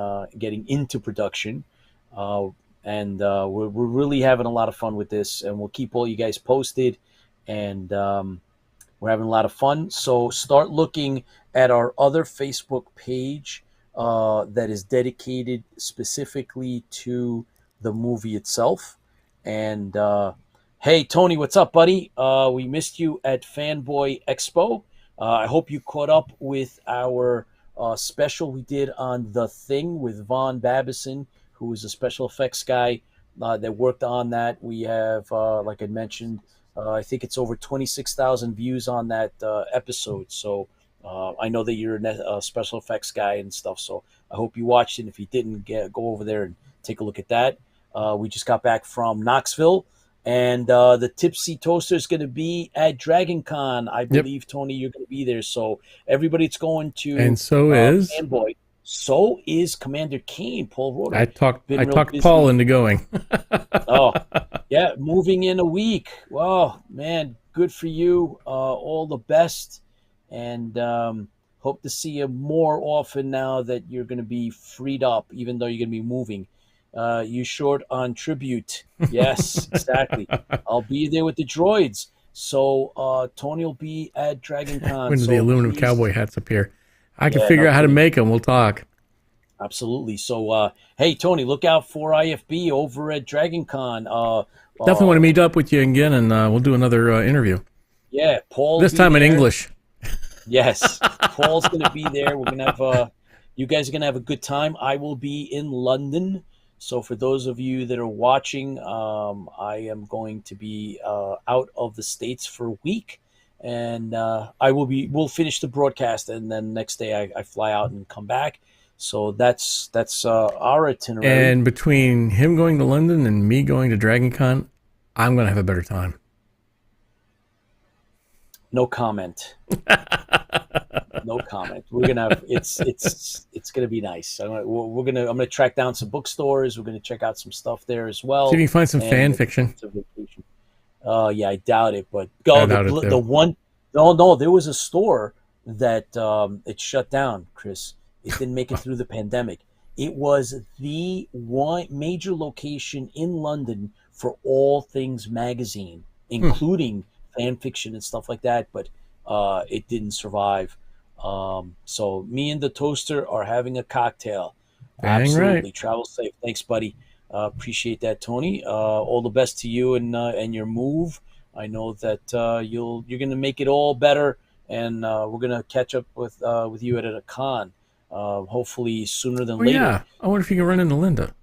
into production. And we're really having a lot of fun with this, and we'll keep all you guys posted, and we're having a lot of fun. So start looking at our other Facebook page that is dedicated specifically to the movie itself. And hey, Tony, what's up, buddy? We missed you at Fanboy Expo. I hope you caught up with our special we did on The Thing with Von Babison, who is a special effects guy that worked on that. We have, like I mentioned, I think it's over 26,000 views on that episode. So I know that you're a special effects guy and stuff. So I hope you watched it. If you didn't, go over there and take a look at that. We just got back from Knoxville, and the Tipsy Toaster is going to be at Dragon Con. I believe, Tony, you're going to be there. So everybody that's going to, and so is Fanboy. So is Commander Kane, Paul Roder. I talked Paul into going. Oh, yeah, moving in a week. Wow, man, good for you. All the best, and hope to see you more often now that you're going to be freed up, even though you're going to be moving. You short on tribute. Yes, exactly. I'll be there with the droids. So Tony will be at Dragon Con. When the aluminum cowboy hats appear. I can figure out how to make them. We'll talk. Absolutely. So, hey, Tony, look out for IFB over at Dragon Con. Definitely want to meet up with you again, and we'll do another interview. Yeah, Paul. This time in English. Yes, Paul's going to be there. We're going to have you guys are going to have a good time. I will be in London. So for those of you that are watching, I am going to be out of the States for a week. And we'll finish the broadcast, and then next day I fly out and come back. So that's our itinerary. And between him going to London and me going to Dragon Con, I'm going to have a better time. No comment. No comment. We're gonna have it's gonna be nice. I'm gonna track down some bookstores. We're gonna check out some stuff there as well. See if you can find some fan fiction. Yeah, I doubt it, but the one. No, there was a store that it shut down, Chris. It didn't make it through the pandemic. It was the one major location in London for all things magazine, including fan fiction and stuff like that, but it didn't survive. So me and the toaster are having a cocktail. Dang Absolutely. Right. Travel safe. Thanks, buddy. Appreciate that, Tony. All the best to you and your move. I know that you're going to make it all better, and we're going to catch up with you at a con, hopefully sooner than later. Yeah, I wonder if you can run into Linda.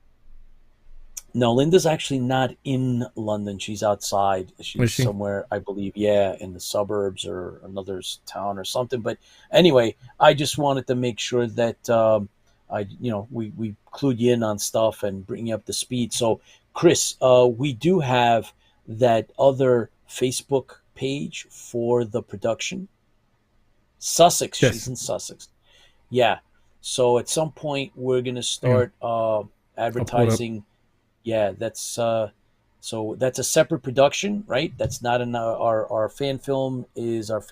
No, Linda's actually not in London. She's outside. Was She's she? somewhere, I believe, yeah, in the suburbs or another town or something. But anyway, I just wanted to make sure that we clued you in on stuff and bring you up to speed. So, Chris, we do have that other Facebook page for the production. Sussex. She's Yes. in Sussex. Yeah. So at some point we're gonna Hang on. start I'll pull it up. advertising. Yeah, so that's a separate production, right? That's not in our fan film is our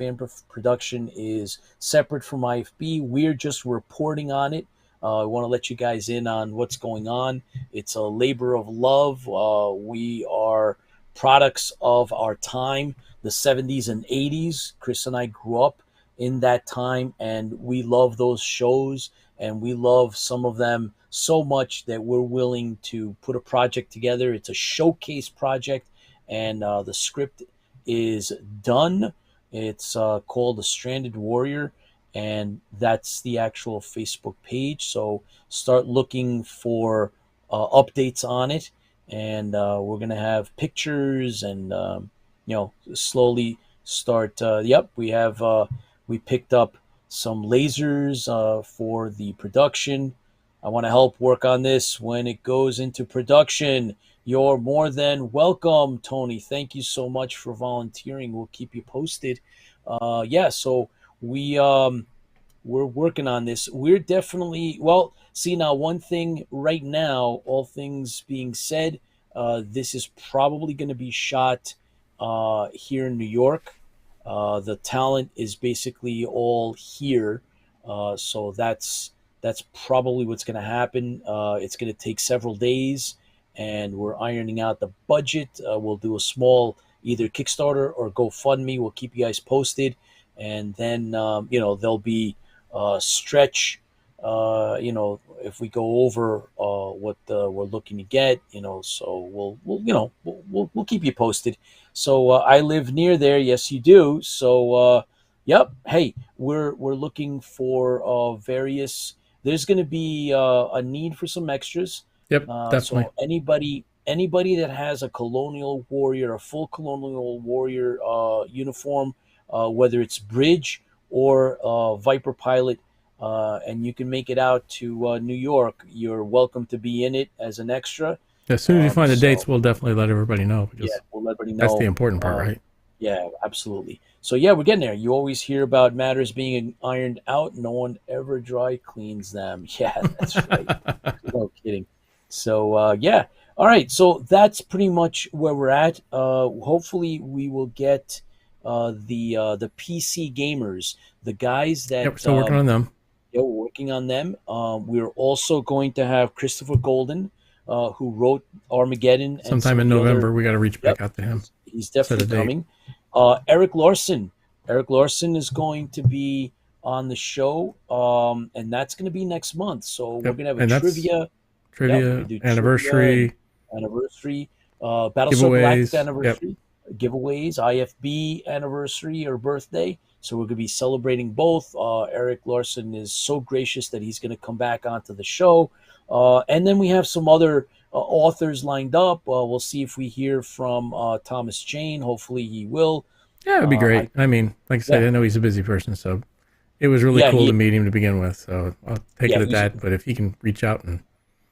production is separate from IFB. We're just reporting on it. I want to let you guys in on what's going on. It's a labor of love. We are products of our time, the 70s and 80s. Chris and I grew up in that time, and we love those shows, and we love some of them so much that we're willing to put a project together. It's a showcase project, and the script is done. It's called The Stranded Warrior, and that's the actual Facebook page. So start looking for updates on it, and we're gonna have pictures and slowly start. Yep, we picked up some lasers for the production. I want to help work on this when it goes into production. You're more than welcome, Tony. Thank you so much for volunteering. We'll keep you posted. Yeah, so we we're working on this. We're definitely well. See now, one thing right now, all things being said, this is probably going to be shot here in New York. The talent is basically all here, so that's probably what's going to happen. It's going to take several days, and we're ironing out the budget. We'll do a small either Kickstarter or GoFundMe. We'll keep you guys posted, and then there'll be stretch. If we go over what we're looking to get, so we'll keep you posted. So I live near there. Yes, you do. So yep. Hey, we're looking for various. There's going to be a need for some extras. Yep, definitely. So anybody that has a colonial warrior, a full colonial warrior uniform, whether it's bridge or Viper pilot, and you can make it out to New York, you're welcome to be in it as an extra. As soon as you find the dates, So we'll definitely let everybody know yeah, because we'll let everybody that's the know. important part, Uh, right? yeah, absolutely. So yeah, we're getting there. You always hear about matters being ironed out. No one ever dry cleans them. Yeah, that's right. No kidding. So yeah, all right. So that's pretty much where we're at. Hopefully, we will get the PC gamers, the guys Yep, we're that still working on them. we're working on them. We're also going to have Christopher Golden, who wrote Armageddon and Sometime some of in the other. November, we got to reach Yep, back out to him. he's Set a definitely date. coming. Eric Larson. Eric Larson is going to be on the show, and that's going to be next month. So we're Yep, going to have a and that's trivia. Yep, we're trivia, going to do trivia and anniversary, anniversary, Battlestar Galactica giveaways. Yep. anniversary, giveaways, IFB anniversary or birthday. So we're going to be celebrating both. Eric Larson is so gracious that he's going to come back onto the show. And then we have some other authors lined up. We'll see if we hear from Thomas Jane. Hopefully he will. Yeah, it would be great. I mean, like I said, Yeah, I know he's a busy person, so it was really yeah, cool to meet him to begin with. So I'll take it yeah, at that. But if he can reach out and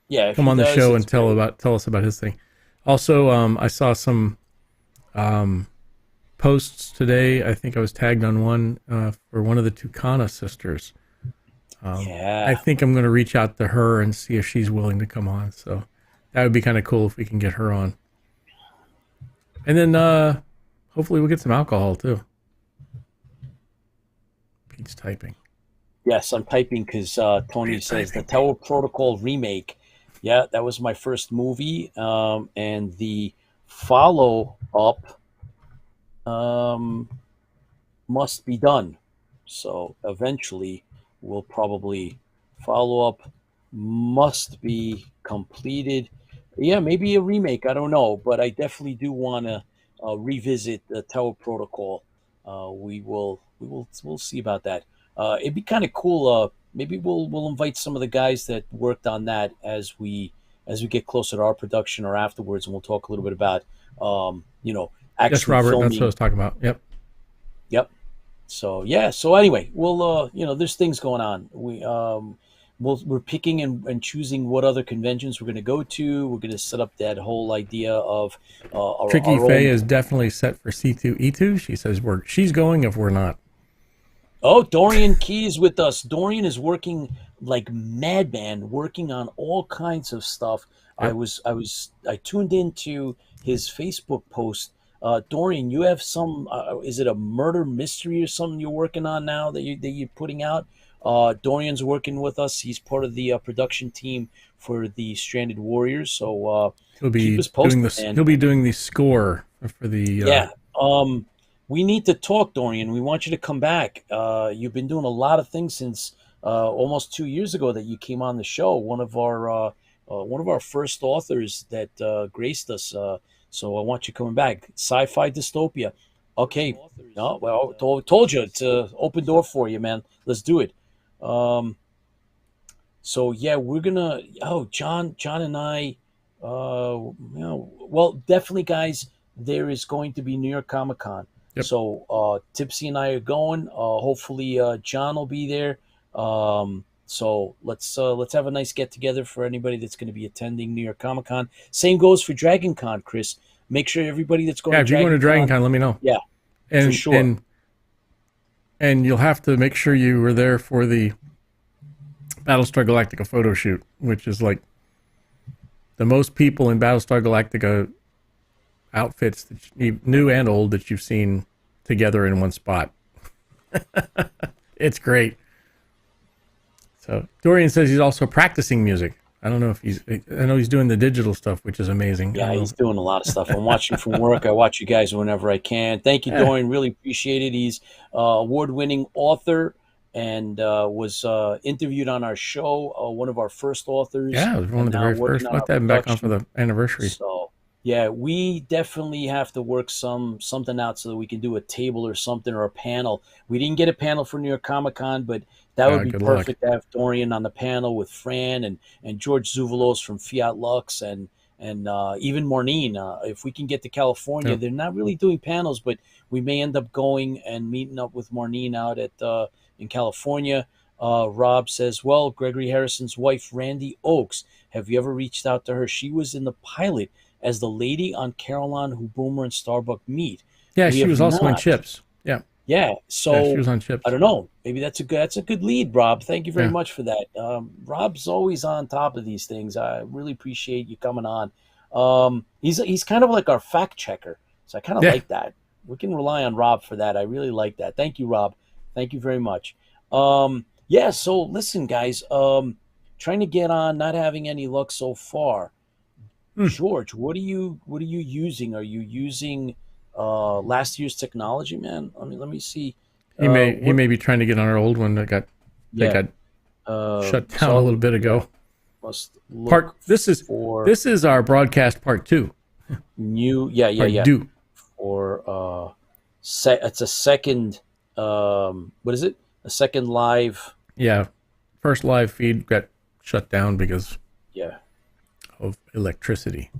yeah. If come he on the does, show it's and great. tell us about his thing. Also, I saw some um, posts today. I think I was tagged on one for one of the Tucana sisters. I Yeah, think I'm going to reach out to her and see if she's willing to come on. So that would be kind of cool if we can get her on. And then hopefully we'll get some alcohol too. Pete's typing. yes, I'm typing because Tony Pete's says the typing. Tower Protocol remake. Yeah, that was my first movie, and the follow up um, must be done. So eventually, we'll probably follow up must be completed. Yeah, maybe a remake. I don't know, but I definitely do want to revisit the Tower Protocol. We'll see about that. It'd be kind of cool. Maybe we'll invite some of the guys that worked on that as we as we get closer to our production or afterwards, and we'll talk a little bit about, actually Yes, Robert, filming. that's what I was talking about. Yep. Yep. So yeah. So anyway, we'll there's things going on. We're picking and choosing what other conventions we're going to go to. We're going to set up that whole idea of Tricky our Faye own. is definitely set for C2E2. She says she's going if we're not. Oh, Dorian Key is with us. Dorian is working like madman, working on all kinds of stuff. Yep. I tuned into his Facebook post. Dorian, you have some. Is it a murder mystery or something you're working on now that you're putting out? Dorian's working with us. He's part of the production team for the Stranded Warriors. So He'll be keep us posted, doing this. man. He'll be doing the score for the. Yeah. We need to talk, Dorian. We want you to come back. You've been doing a lot of things since almost 2 years ago that you came on the show. One of our first authors that graced us. So I want you coming back. Sci-fi dystopia. Okay. No, well, told you it's an open door for you, man. Let's do it. So yeah, we're gonna. Oh, John and I. Well, definitely, guys. There is going to be New York Comic Con. Yep. So Tipsy and I are going. Hopefully, John will be there. So let's have a nice get together for anybody that's going to be attending New York Comic Con. Same goes for Dragon Con, Chris. Make sure everybody that's going. Yeah, to if you're going to Dragon Con, let me know. Yeah, and, for sure. And you'll have to make sure you were there for the Battlestar Galactica photo shoot, which is like the most people in Battlestar Galactica outfits, that new and old, that you've seen together in one spot. It's great. So Dorian says he's also practicing music. I don't know if I know he's doing the digital stuff, which is amazing. Yeah, he's doing a lot of stuff. I'm watching from work. I watch you guys whenever I can. Thank you, Dorian. Really appreciate it. He's award-winning author and was interviewed on our show. One of our first authors. Yeah, it was one of the very first. Let that back on for the anniversary. So yeah, we definitely have to work something out so that we can do a table or something, or a panel. We didn't get a panel for New York Comic Con, but that would be perfect to have Dorian on the panel with Fran and George Zuvalos from Fiat Lux and even Marnine. If we can get to California, they're not really doing panels, but we may end up going and meeting up with Marnine out at in California. Rob says, well, Gregory Harrison's wife, Randy Oakes, have you ever reached out to her? She was in the pilot as the lady on Caroline who Boomer and Starbuck meet. Yeah, she was also on Chips. Yeah. Yeah, so she was on Chips. I don't know. Maybe that's a good lead, Rob. Thank you very much for that. Rob's always on top of these things. I really appreciate you coming on. He's kind of like our fact checker, so I kind of like that. We can rely on Rob for that. I really like that. Thank you, Rob. Thank you very much. Yeah. So listen, guys. Trying to get on, not having any luck so far. George, what are you using? Are you using last year's technology, man? I mean, let me see. He may be trying to get on our old one that got shut down a little bit ago. This is our broadcast part 2. Two. Or it's a second. What is it? A second live. Yeah, first live feed got shut down because of electricity.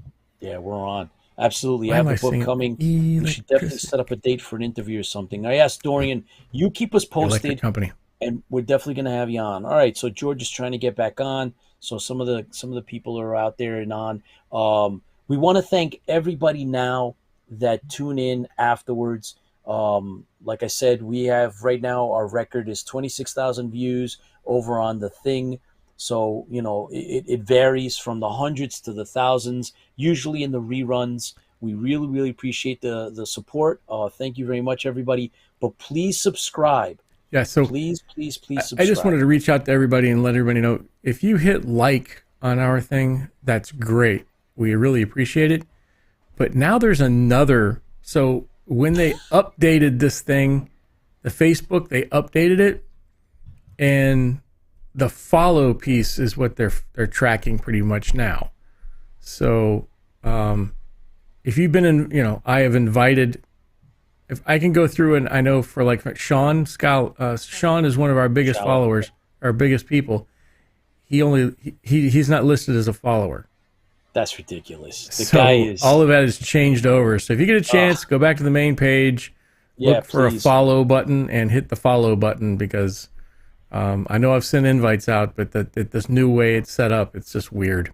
Yeah, we're on. Absolutely. I have a book coming. We should definitely set up a date for an interview or something. I asked Dorian, you keep us posted, company, and we're definitely going to have you on. All right. So George is trying to get back on. So some of the people are out there and on. We want to thank everybody now that tune in afterwards. Like I said, we have right now, our record is 26,000 views over on The Thing. So, it varies from the hundreds to the thousands, usually in the reruns. We really, really appreciate the support. Thank you very much, everybody. But please subscribe. Yeah, so please subscribe. I just wanted to reach out to everybody and let everybody know, if you hit like on our thing, that's great. We really appreciate it. But now there's another. So when they updated this thing, the Facebook, they updated it, and the follow piece is what they're tracking pretty much now. So if you've been in, I have invited, if I can go through, and I know for like Sean is one of our biggest followers, our biggest people. He's not listed as a follower. That's ridiculous. The So guy is all of that is changed over. So if you get a chance, go back to the main page, look for please. a follow button, and hit the follow button, because I know I've sent invites out, but this new way it's set up, it's just weird.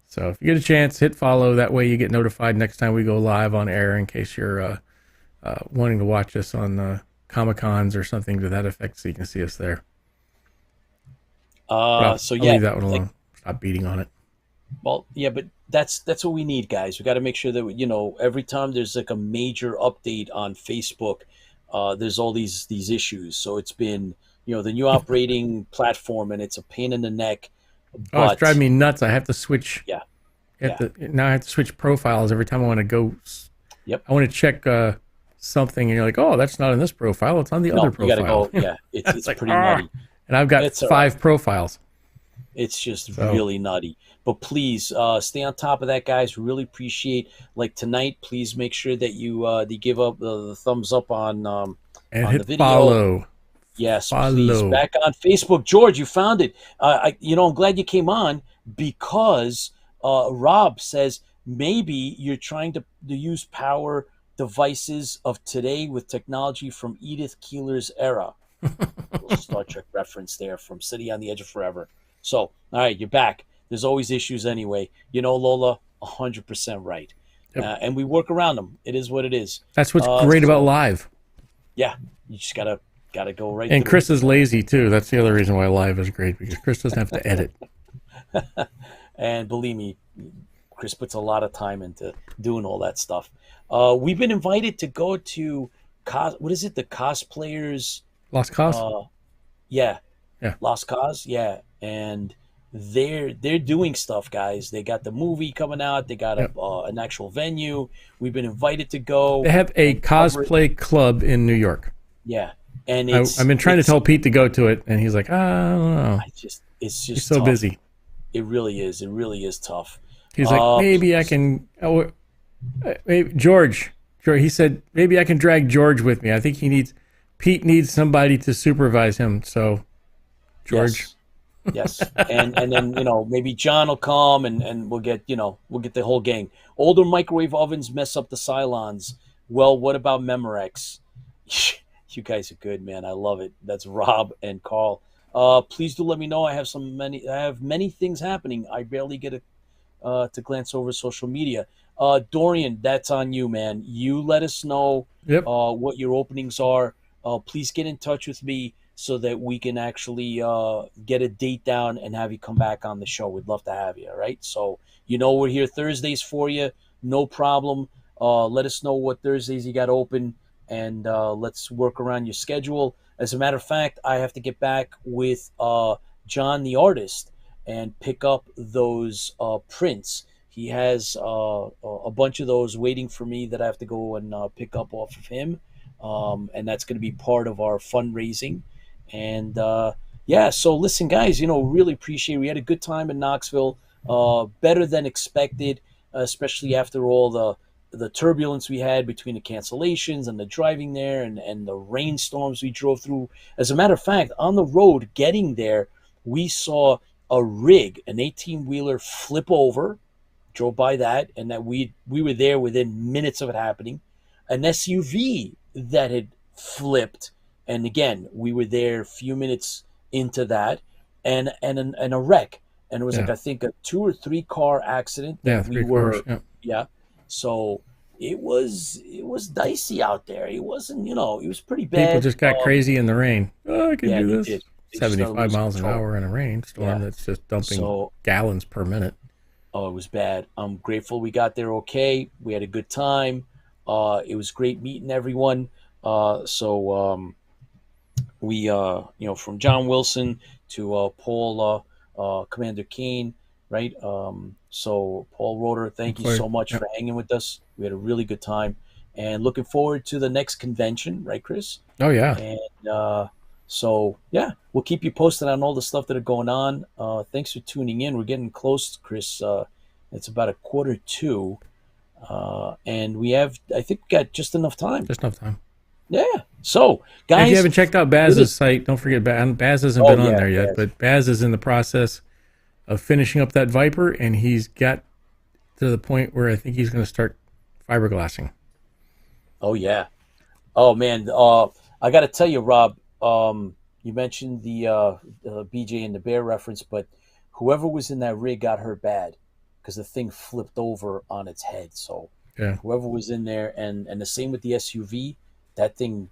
So if you get a chance, hit follow. That way you get notified next time we go live on air, in case you're wanting to watch us on Comic-Cons or something to that effect, so you can see us there. I'll leave that one alone. Stop beating on it. Well, yeah, but that's what we need, guys. We got to make sure that every time there's like a major update on Facebook, there's all these issues. So it's been the new operating platform, and it's a pain in the neck. But, it's driving me nuts. I have to switch. Yeah. Now I have to switch profiles every time I want to go. Yep. I want to check something, and you're like, oh, that's not in this profile. It's on the other profile. You gotta go. Yeah, it's like, pretty nutty. And I've got 5 profiles. It's just really nutty. But please stay on top of that, guys. Really appreciate. Like tonight, please make sure that you give up the thumbs up on and on hit the video. Follow. Yes, please. Back on Facebook, George. You found it. I'm glad you came on, because Rob says maybe you're trying to use power devices of today with technology from Edith Keeler's era. Little Star Trek reference there from City on the Edge of Forever. So, all right, you're back. There's always issues anyway. Lola, 100% right. Yep. And we work around them. It is what it is. That's what's great about live. Yeah, you just gotta go right. And Chris is lazy too. That's the other reason why live is great, because Chris doesn't have to edit. And believe me, Chris puts a lot of time into doing all that stuff. We've been invited to go to what is it? The cosplayers. Lost Cause? Yeah. Lost Cause, yeah. And they're doing stuff, guys. They got the movie coming out. They got an actual venue. We've been invited to go. They have a cosplay club in New York. Yeah. And I've been trying to tell Pete to go to it, and he's like, I don't know. It's just he's so tough. busy. It really is. It really is tough. He's like, maybe I can. Maybe George. He said, maybe I can drag George with me. I think Pete needs somebody to supervise him. So, George. Yes. And then maybe John will come, and we'll get the whole gang. Older microwave ovens mess up the Cylons. Well, what about Memorex? You guys are good, man. I love it. That's Rob and Carl. Please do let me know. I have many things happening. I barely get to glance over social media. Dorian, that's on you, man. You let us know what your openings are. Please get in touch with me so that we can actually get a date down and have you come back on the show. We'd love to have you, all right? So we're here Thursdays for you. No problem. Let us know what Thursdays you got open, and let's work around your schedule. As a matter of fact, I have to get back with John the artist and pick up those prints. He has a bunch of those waiting for me that I have to go and pick up off of him. And that's going to be part of our fundraising. And so listen, guys, really appreciate it. We had a good time in Knoxville, better than expected, especially after all the turbulence we had between the cancellations and the driving there and the rainstorms we drove through. As a matter of fact, on the road getting there, we saw a rig, an 18-wheeler flip over, drove by that, and that we were there within minutes of it happening. An SUV that had flipped, and again, we were there a few minutes into that, and a wreck. And it was I think a 2 or 3 car accident. Yeah, 3 cars. Yeah. So it was dicey out there. It wasn't, it was pretty bad. People just got crazy in the rain. Oh, I can do this. 75 miles an control. hour in a rainstorm that's just dumping gallons per minute. Oh, it was bad. I'm grateful we got there okay. We had a good time. It was great meeting everyone. We from John Wilson to Paul Commander Kane, right? So Paul Roeder, thank you so much for hanging with us. We had a really good time, and looking forward to the next convention, right, Chris? Oh yeah. And we'll keep you posted on all the stuff that are going on. Thanks for tuning in. We're getting close, Chris. It's about 1:45, and I think we got just enough time. Just enough time. Yeah. So, guys, if you haven't checked out Baz's site, don't forget Baz hasn't been on there yet, but Baz is in the process of finishing up that Viper, and he's got to the point where I think he's going to start fiberglassing. Oh yeah. Oh man. I got to tell you, Rob. You mentioned the BJ and the Bear reference, but whoever was in that rig got hurt bad because the thing flipped over on its head. So Yeah. whoever was in there, and the same with the SUV, that thing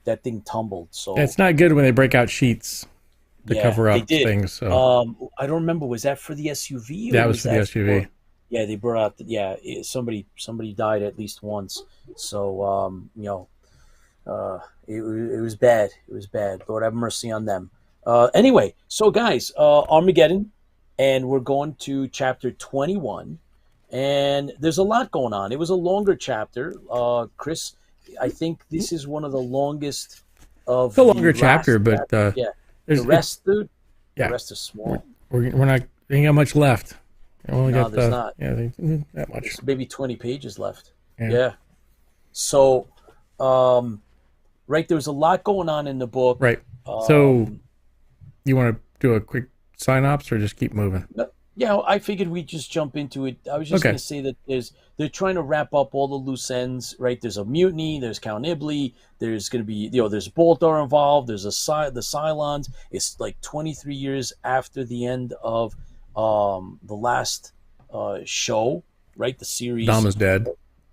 tumbled. So Yeah, it's not good when they break out sheets to cover up they did. things. So I don't remember. Was that for the SUV? that was for the SUV. Yeah, they brought out. Somebody died at least once. So it was bad. It was bad. Lord have mercy on them. Anyway, so guys, Armageddon, and we're going to chapter 21, and there's a lot going on. It was a longer chapter. Chris, I think this is one of the longest of it's a longer chapter, but yeah, the rest, dude. Yeah, the rest is small. We're not. They ain't got much left. No, there's not. Yeah, that much. There's maybe 20 pages left. Yeah. Yeah. So, right, there was a lot going on in the book. Right. So, you want to do a quick synopsis or just keep moving? Yeah, I figured we'd just jump into it. I was just going to say that they're trying to wrap up all the loose ends, right? There's a mutiny, there's Count Ibley, there's going to be, there's Baltar involved, there's the Cylons. It's like 23 years after the end of the last show, right? The series. Adama's dead.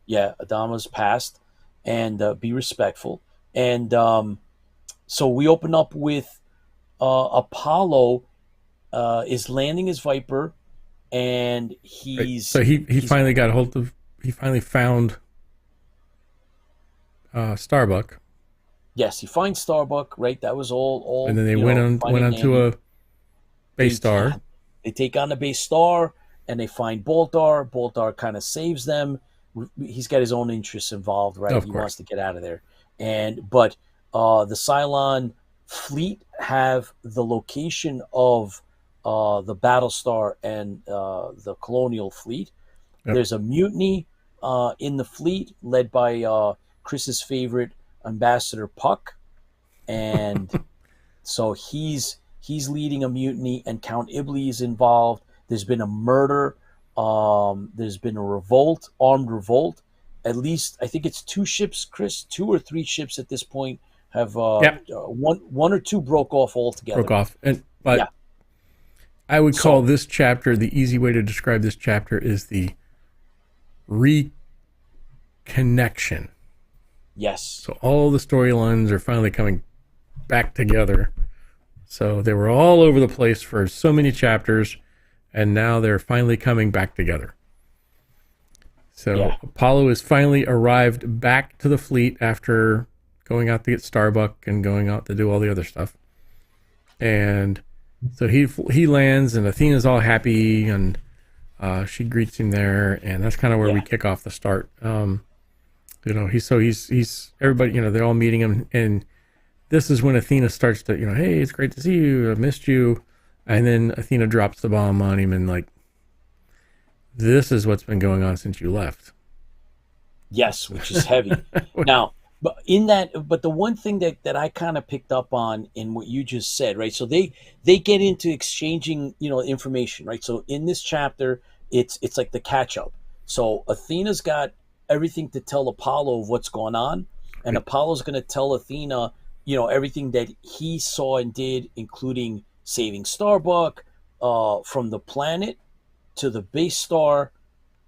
Yeah, Adama's passed, and be respectful. And so we open up with Apollo is landing his Viper, and he's... So he finally got a hold of... He finally found Starbuck. Yes, he finds Starbuck, right? That was all and then they went on to a base star. They take on the base star, and they find Baltar. Baltar kind of saves them. He's got his own interests involved, right? He wants to get out of there. But the Cylon fleet have the location of the Battlestar and the Colonial fleet. Yep. There's a mutiny in the fleet led by Chris's favorite Ambassador Puck, and so he's leading a mutiny, and Count Ibley is involved. There's been a murder. There's been a revolt, armed revolt. At least I think it's 2 ships, Chris, 2 or 3 ships at this point have one or 2 broke off altogether. Broke off, but I would call this chapter, the easy way to describe this chapter is the reconnection. Yes. So all the storylines are finally coming back together. So they were all over the place for so many chapters, and now they're finally coming back together. So Apollo has finally arrived back to the fleet after going out to get Starbuck and going out to do all the other stuff. And so he lands, and Athena's all happy, and she greets him there, and that's kind of where we kick off the start. He's everybody, they're all meeting him, and this is when Athena starts to, hey, it's great to see you, I missed you. And then Athena drops the bomb on him, and like, this is what's been going on since you left. Yes, which is heavy. Now, but the one thing that I kind of picked up on in what you just said, right? So they get into exchanging, information, right? So in this chapter, it's like the catch up. So Athena's got everything to tell Apollo of what's going on, and Apollo's going to tell Athena, everything that he saw and did, including saving Starbuck from the planet to the base star,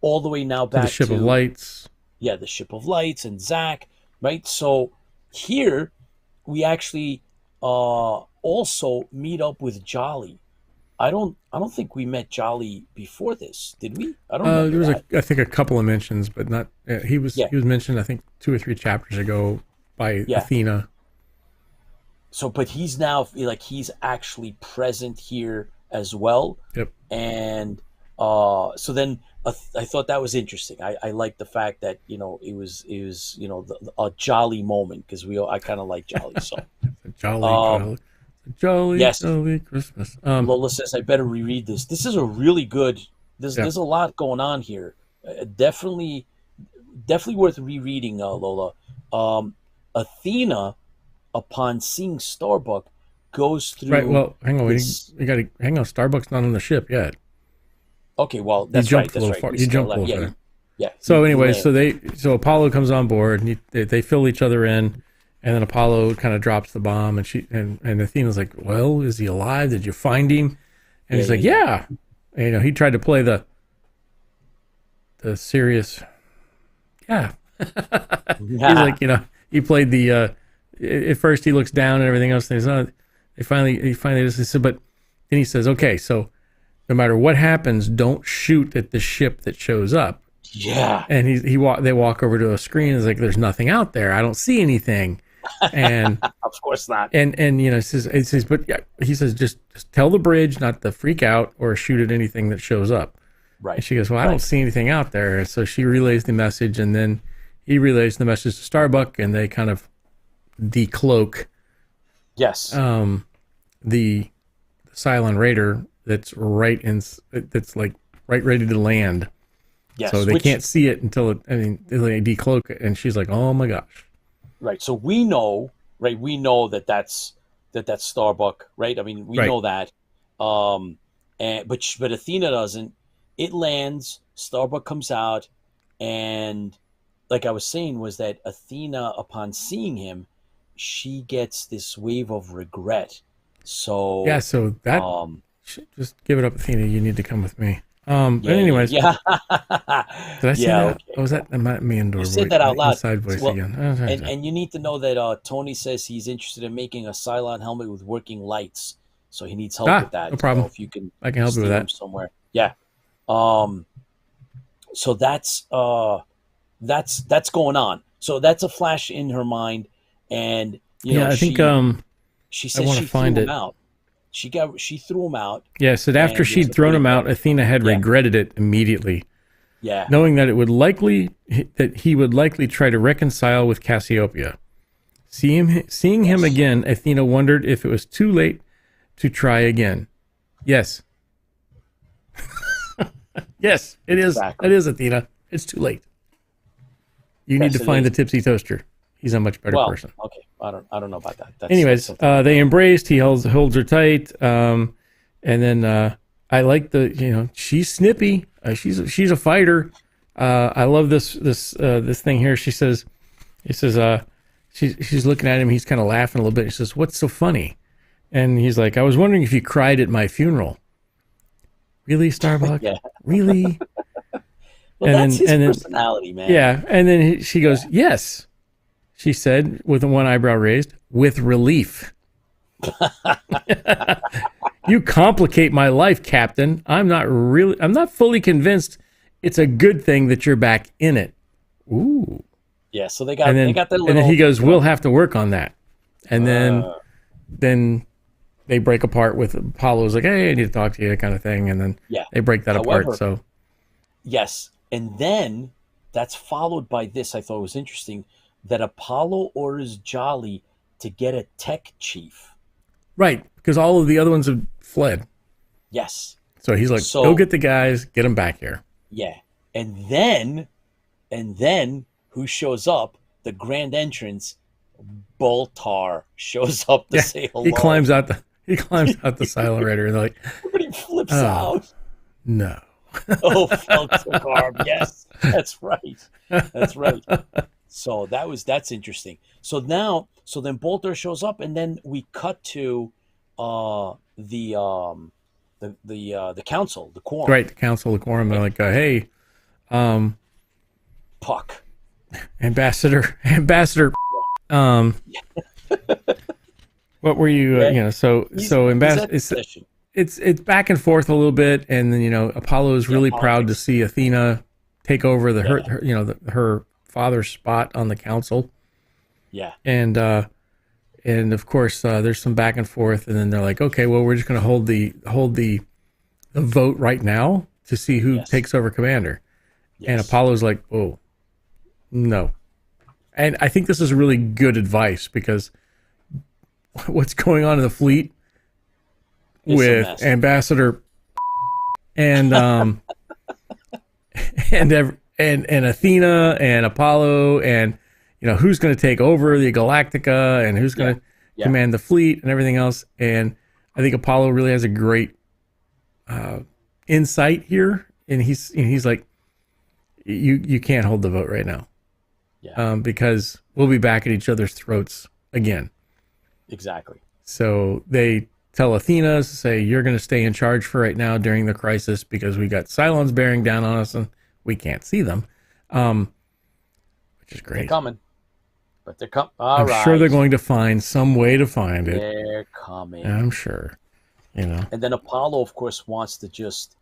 all the way now back to the ship of lights. Yeah, the ship of lights and Zach, right? So here we actually also meet up with Jolly. I don't think we met Jolly before this, did we? I don't know. There was I think a couple of mentions, but not. He was mentioned, I think, 2 or 3 chapters ago by Athena. So, but he's now he's actually present here as well. Yep. And so then I thought that was interesting. I like the fact that it was a Jolly moment, because I kind of like Jolly. So jolly Christmas. Lola says I better reread this. This is a really good. There's a lot going on here. Definitely worth rereading, Lola. Athena, upon seeing Starbuck, goes through. Right. Well, hang on. We got to hang on. Starbuck's not on the ship yet. Okay. Well, that's right. He jumped a little far. Yeah. So anyway, so Apollo comes on board, and they fill each other in, and then Apollo kind of drops the bomb, and Athena's like, "Well, is he alive? Did you find him?" And he's like, "Yeah." And, he tried to play the serious, yeah. He's like, he played the. At first, he looks down and everything else. And he finally said, but then he says, "Okay, so no matter what happens, don't shoot at the ship that shows up." Yeah. And they walk over to a screen. And it's like, "There's nothing out there. I don't see anything." And of course not. And it says, but yeah, he says, just tell the bridge not to freak out or shoot at anything that shows up. Right. And she goes, "Well, I don't see anything out there." So she relays the message, and then he relays the message to Starbuck, and they kind of decloak. Yes. The Cylon Raider that's ready to land. Yes. So they can't see it until they decloak it, and she's like, "Oh my gosh." Right. So we know, right? We know that's Starbuck, right? I mean, we know that. But Athena doesn't. It lands. Starbuck comes out, and like I was saying, was that Athena, upon seeing him, she gets this wave of regret. So yeah. So that just give it up, Athena. You need to come with me. But anyways, yeah. Did I say that? Okay. Oh, was that me and Dor? You said that out loud. Inside voice again. And you need to know that Tony says he's interested in making a Cylon helmet with working lights, so he needs help with that. No problem. So if you can, I can help you with that somewhere. Yeah. So that's going on. So that's a flash in her mind, and I think she says she threw him out. She threw him out. Yeah, so after she'd thrown him out, Athena had regretted it immediately. Yeah. Knowing that he would likely try to reconcile with Cassiopeia. Seeing him again, Athena wondered if it was too late to try again. Yes. Yes, it is. Exactly. It is, Athena. It's too late. You need to find the tipsy toaster. He's a much better person. Okay. I don't know about that. Anyways, they embraced. He holds her tight. And then I like she's snippy. She's a fighter. I love this thing here. She's looking at him. He's kind of laughing a little bit. She says, "What's so funny?" And he's like, "I was wondering if you cried at my funeral." Really, Starbuck? Yeah. Really? Well, that's his personality, man. Yeah. And then she goes, "Yes," she said, with one eyebrow raised, with relief. "You complicate my life, Captain. I'm not fully convinced it's a good thing that you're back in it." Ooh. Yeah, so they got that little. And then he goes, "We'll have to work on that." And then they break apart with Apollo's like, "Hey, I need to talk to you," kind of thing. And then they break that apart. So yes. And then that's followed by this. I thought it was interesting that Apollo orders Jolly to get a tech chief. Right, because all of the other ones have fled. Yes. So he's like, "Go get the guys, get them back here." Yeah. And then who shows up? The grand entrance, Boltar shows up to say hello. He climbs out the Cylon Raider and they're like, everybody flips out. No. Oh, Felton. Yes, that's right. That's right. So that's interesting. So then Boltar shows up, and then we cut to the council, the quorum. Right, the council, the quorum. They're like, "Hey, Puck, Ambassador. What were you? So Ambassador. It's back and forth a little bit, and then Apollo's really proud to see Athena take over her father's spot on the council. Yeah. And of course there's some back and forth, and then they're like, "Okay, well, we're just going to hold the vote right now to see who takes over commander." Yes. And Apollo's like, "Oh, no." And I think this is really good advice, because what's going on in the fleet with Ambassador and and Athena and Apollo, and who's going to take over the Galactica, and who's going to command the fleet and everything else. And I think Apollo really has a great insight here, and he's like, you can't hold the vote right now. Yeah. Because we'll be back at each other's throats again. Exactly. So they tell Athena, say, you're going to stay in charge for right now during the crisis because we got Cylons bearing down on us and we can't see them. Which is great. They're coming. But they're coming. I'm sure they're going to find some way to find it. They're coming. I'm sure. And then Apollo, of course, wants to just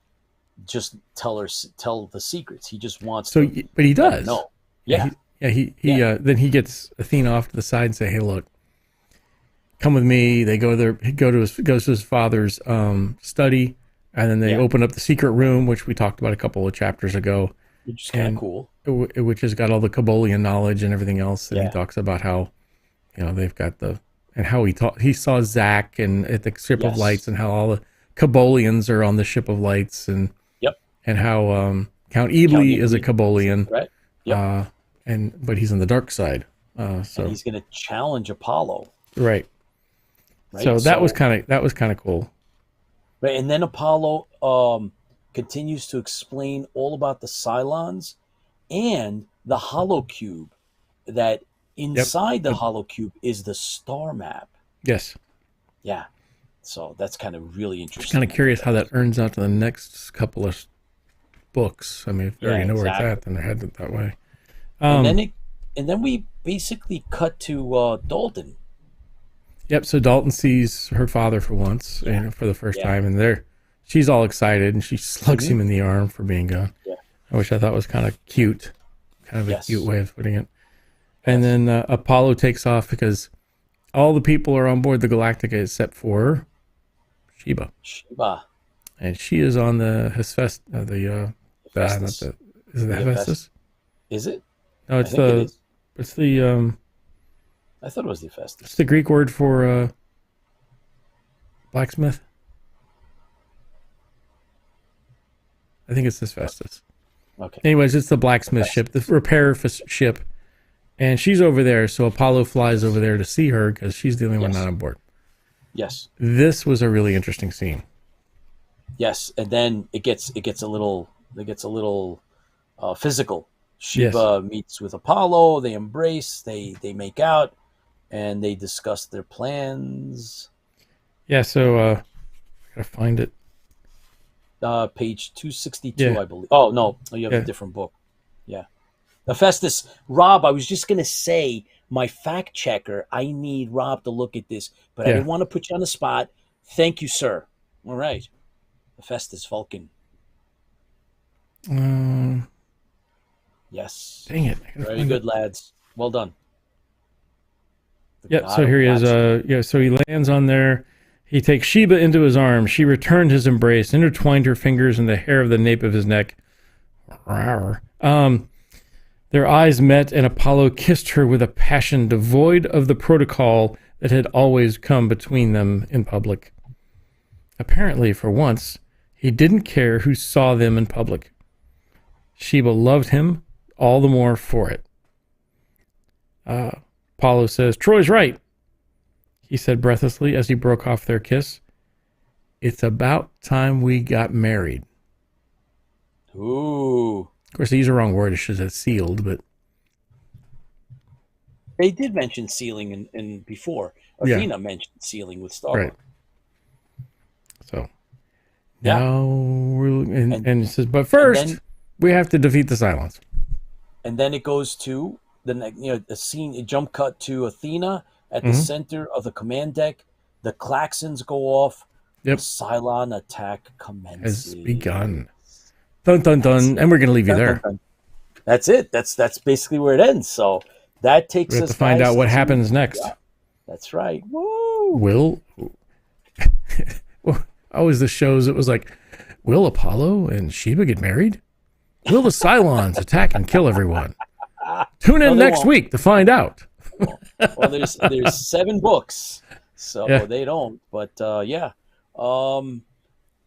tell the secrets. He just wants to. But he does. No. Yeah. Then he gets Athena off to the side and say, hey, look, come with me. They go there. He goes to his father's study, and then they open up the secret room, which we talked about a couple of chapters ago. Which is kind of cool. Which has got all the Kabolian knowledge and everything else. And he talks about how, they've got and how he saw Zach and at the ship of lights, and how all the Kabolians are on the ship of lights, and and how Count Ebly is a Kabolian, right? Yep. But he's on the dark side. So and he's going to challenge Apollo. Right. So that was kind of cool. Right, and then Apollo continues to explain all about the Cylons and the holocube. That inside the holocube is the star map. Yes. Yeah. So that's kind of really interesting. I'm kind of curious how that earns out to the next couple of books. I mean, if they already know where it's at, then they're headed that way. And then we basically cut to Dalton. Yep. So Dalton sees her father for once, for the first time, and she's all excited, and she slugs him in the arm for being gone. Yeah. Which I thought was kind of cute, a cute way of putting it. And then Apollo takes off because all the people are on board the Galactica except for Sheba. And she is on the Hephaestus. Is it the Hephaestus? Is it? No, it's the. It's the. I thought it was the Hephaestus. It's the Greek word for blacksmith. I think it's Hephaestus. Okay. Anyways, it's the blacksmith ship, the repair ship, and she's over there. So Apollo flies over there to see her because she's the only one not on board. Yes. This was a really interesting scene. Yes, and then it gets a little physical. Sheba meets with Apollo. They embrace. They make out, and they discuss their plans. Yeah. So I gotta find it. Page 262, I believe. Oh no, you have a different book. Yeah, Hephaestus. Rob, I was just gonna say, my fact checker. I need Rob to look at this, but I didn't want to put you on the spot. Thank you, sir. All right, Hephaestus Vulcan. Yes. Dang it! Very good, lads. Well done. So here he is. So he lands on there. He takes Sheba into his arms. She returned his embrace, intertwined her fingers in the hair of the nape of his neck. Their eyes met, and Apollo kissed her with a passion devoid of the protocol that had always come between them in public. Apparently, for once, he didn't care who saw them in public. Sheba loved him all the more for it. Apollo says, Troy's right, he said breathlessly as he broke off their kiss. It's about time we got married. Ooh. Of course, they use the wrong word. It should have sealed, but... They did mention sealing in before. Athena mentioned sealing with Star. Right. So, now and it says, but first, we have to defeat the Cylons. And then it goes to a scene, a jump cut to Athena at the center of the command deck. The klaxons go off. Yep. The Cylon attack commences. Has begun. Dun dun dun. And we're going to leave you there. Dun. That's it. That's basically where it ends. So that takes us to find out what happens next. Yeah, that's right. Woo! Will always the shows it was like, will Apollo and Sheba get married? Will the Cylons attack and kill everyone? Tune in next week to find out. Well, there's 7 books, so they don't. But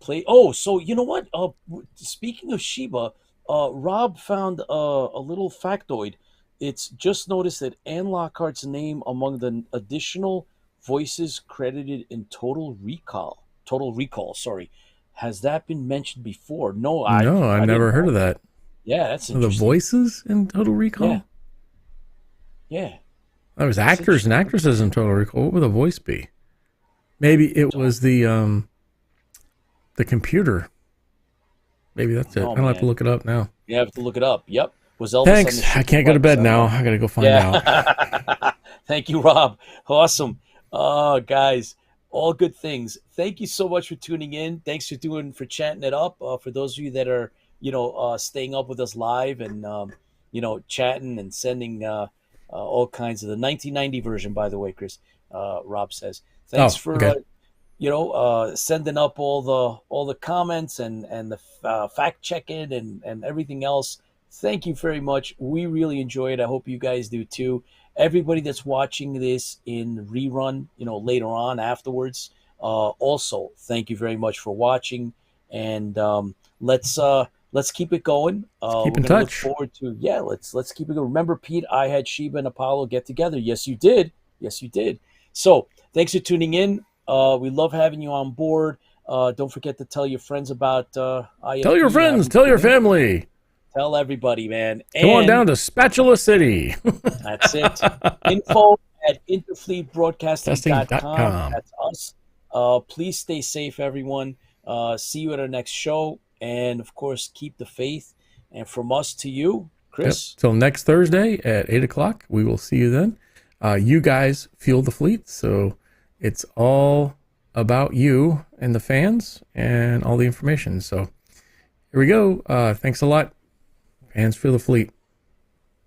play. Oh, so you know what? Speaking of Sheba, Rob found a little factoid. It's just noticed that Anne Lockhart's name among the additional voices credited in Total Recall. Sorry, has that been mentioned before? No, I've never heard of that. Yeah, that's The interesting. voices in Total Recall? Yeah. Yeah. There was actors and actresses in Total Recall. What would the voice be? Maybe it was the computer. Maybe that's it. Oh, I'll have to man. look it up now. You have to look it up. Yep. Was Elvis Thanks. on the ship? I can't go to bed now. I got to go find out. Thank you, Rob. Awesome. Guys, all good things. Thank you so much for tuning in. Thanks for chatting it up. For those of you that are, staying up with us live and, chatting and sending all kinds of the 1990 version, by the way, Chris, Rob says. Thanks for sending up all the comments and the fact checking and everything else. Thank you very much. We really enjoy it. I hope you guys do too. Everybody that's watching this in rerun, later on afterwards, also thank you very much for watching. And let's keep it going. Keep in touch. Look forward to let's keep it going. Remember, Pete, I had Sheba and Apollo get together. Yes, you did. Yes, you did. So thanks for tuning in. We love having you on board. Don't forget to tell your friends about IFP. Tell your friends. Tell your family. Tell everybody, man. Come on down to Spatula City. That's it. info@interfleetbroadcasting.com. That's us. Please stay safe, everyone. See you at our next show. And, of course, keep the faith. And from us to you, Chris. Till next Thursday at 8 o'clock. We will see you then. You guys fuel the fleet, so it's all about you and the fans and all the information. So here we go. Thanks a lot. Fans fuel the fleet.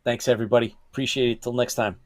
Thanks, everybody. Appreciate it. Till next time.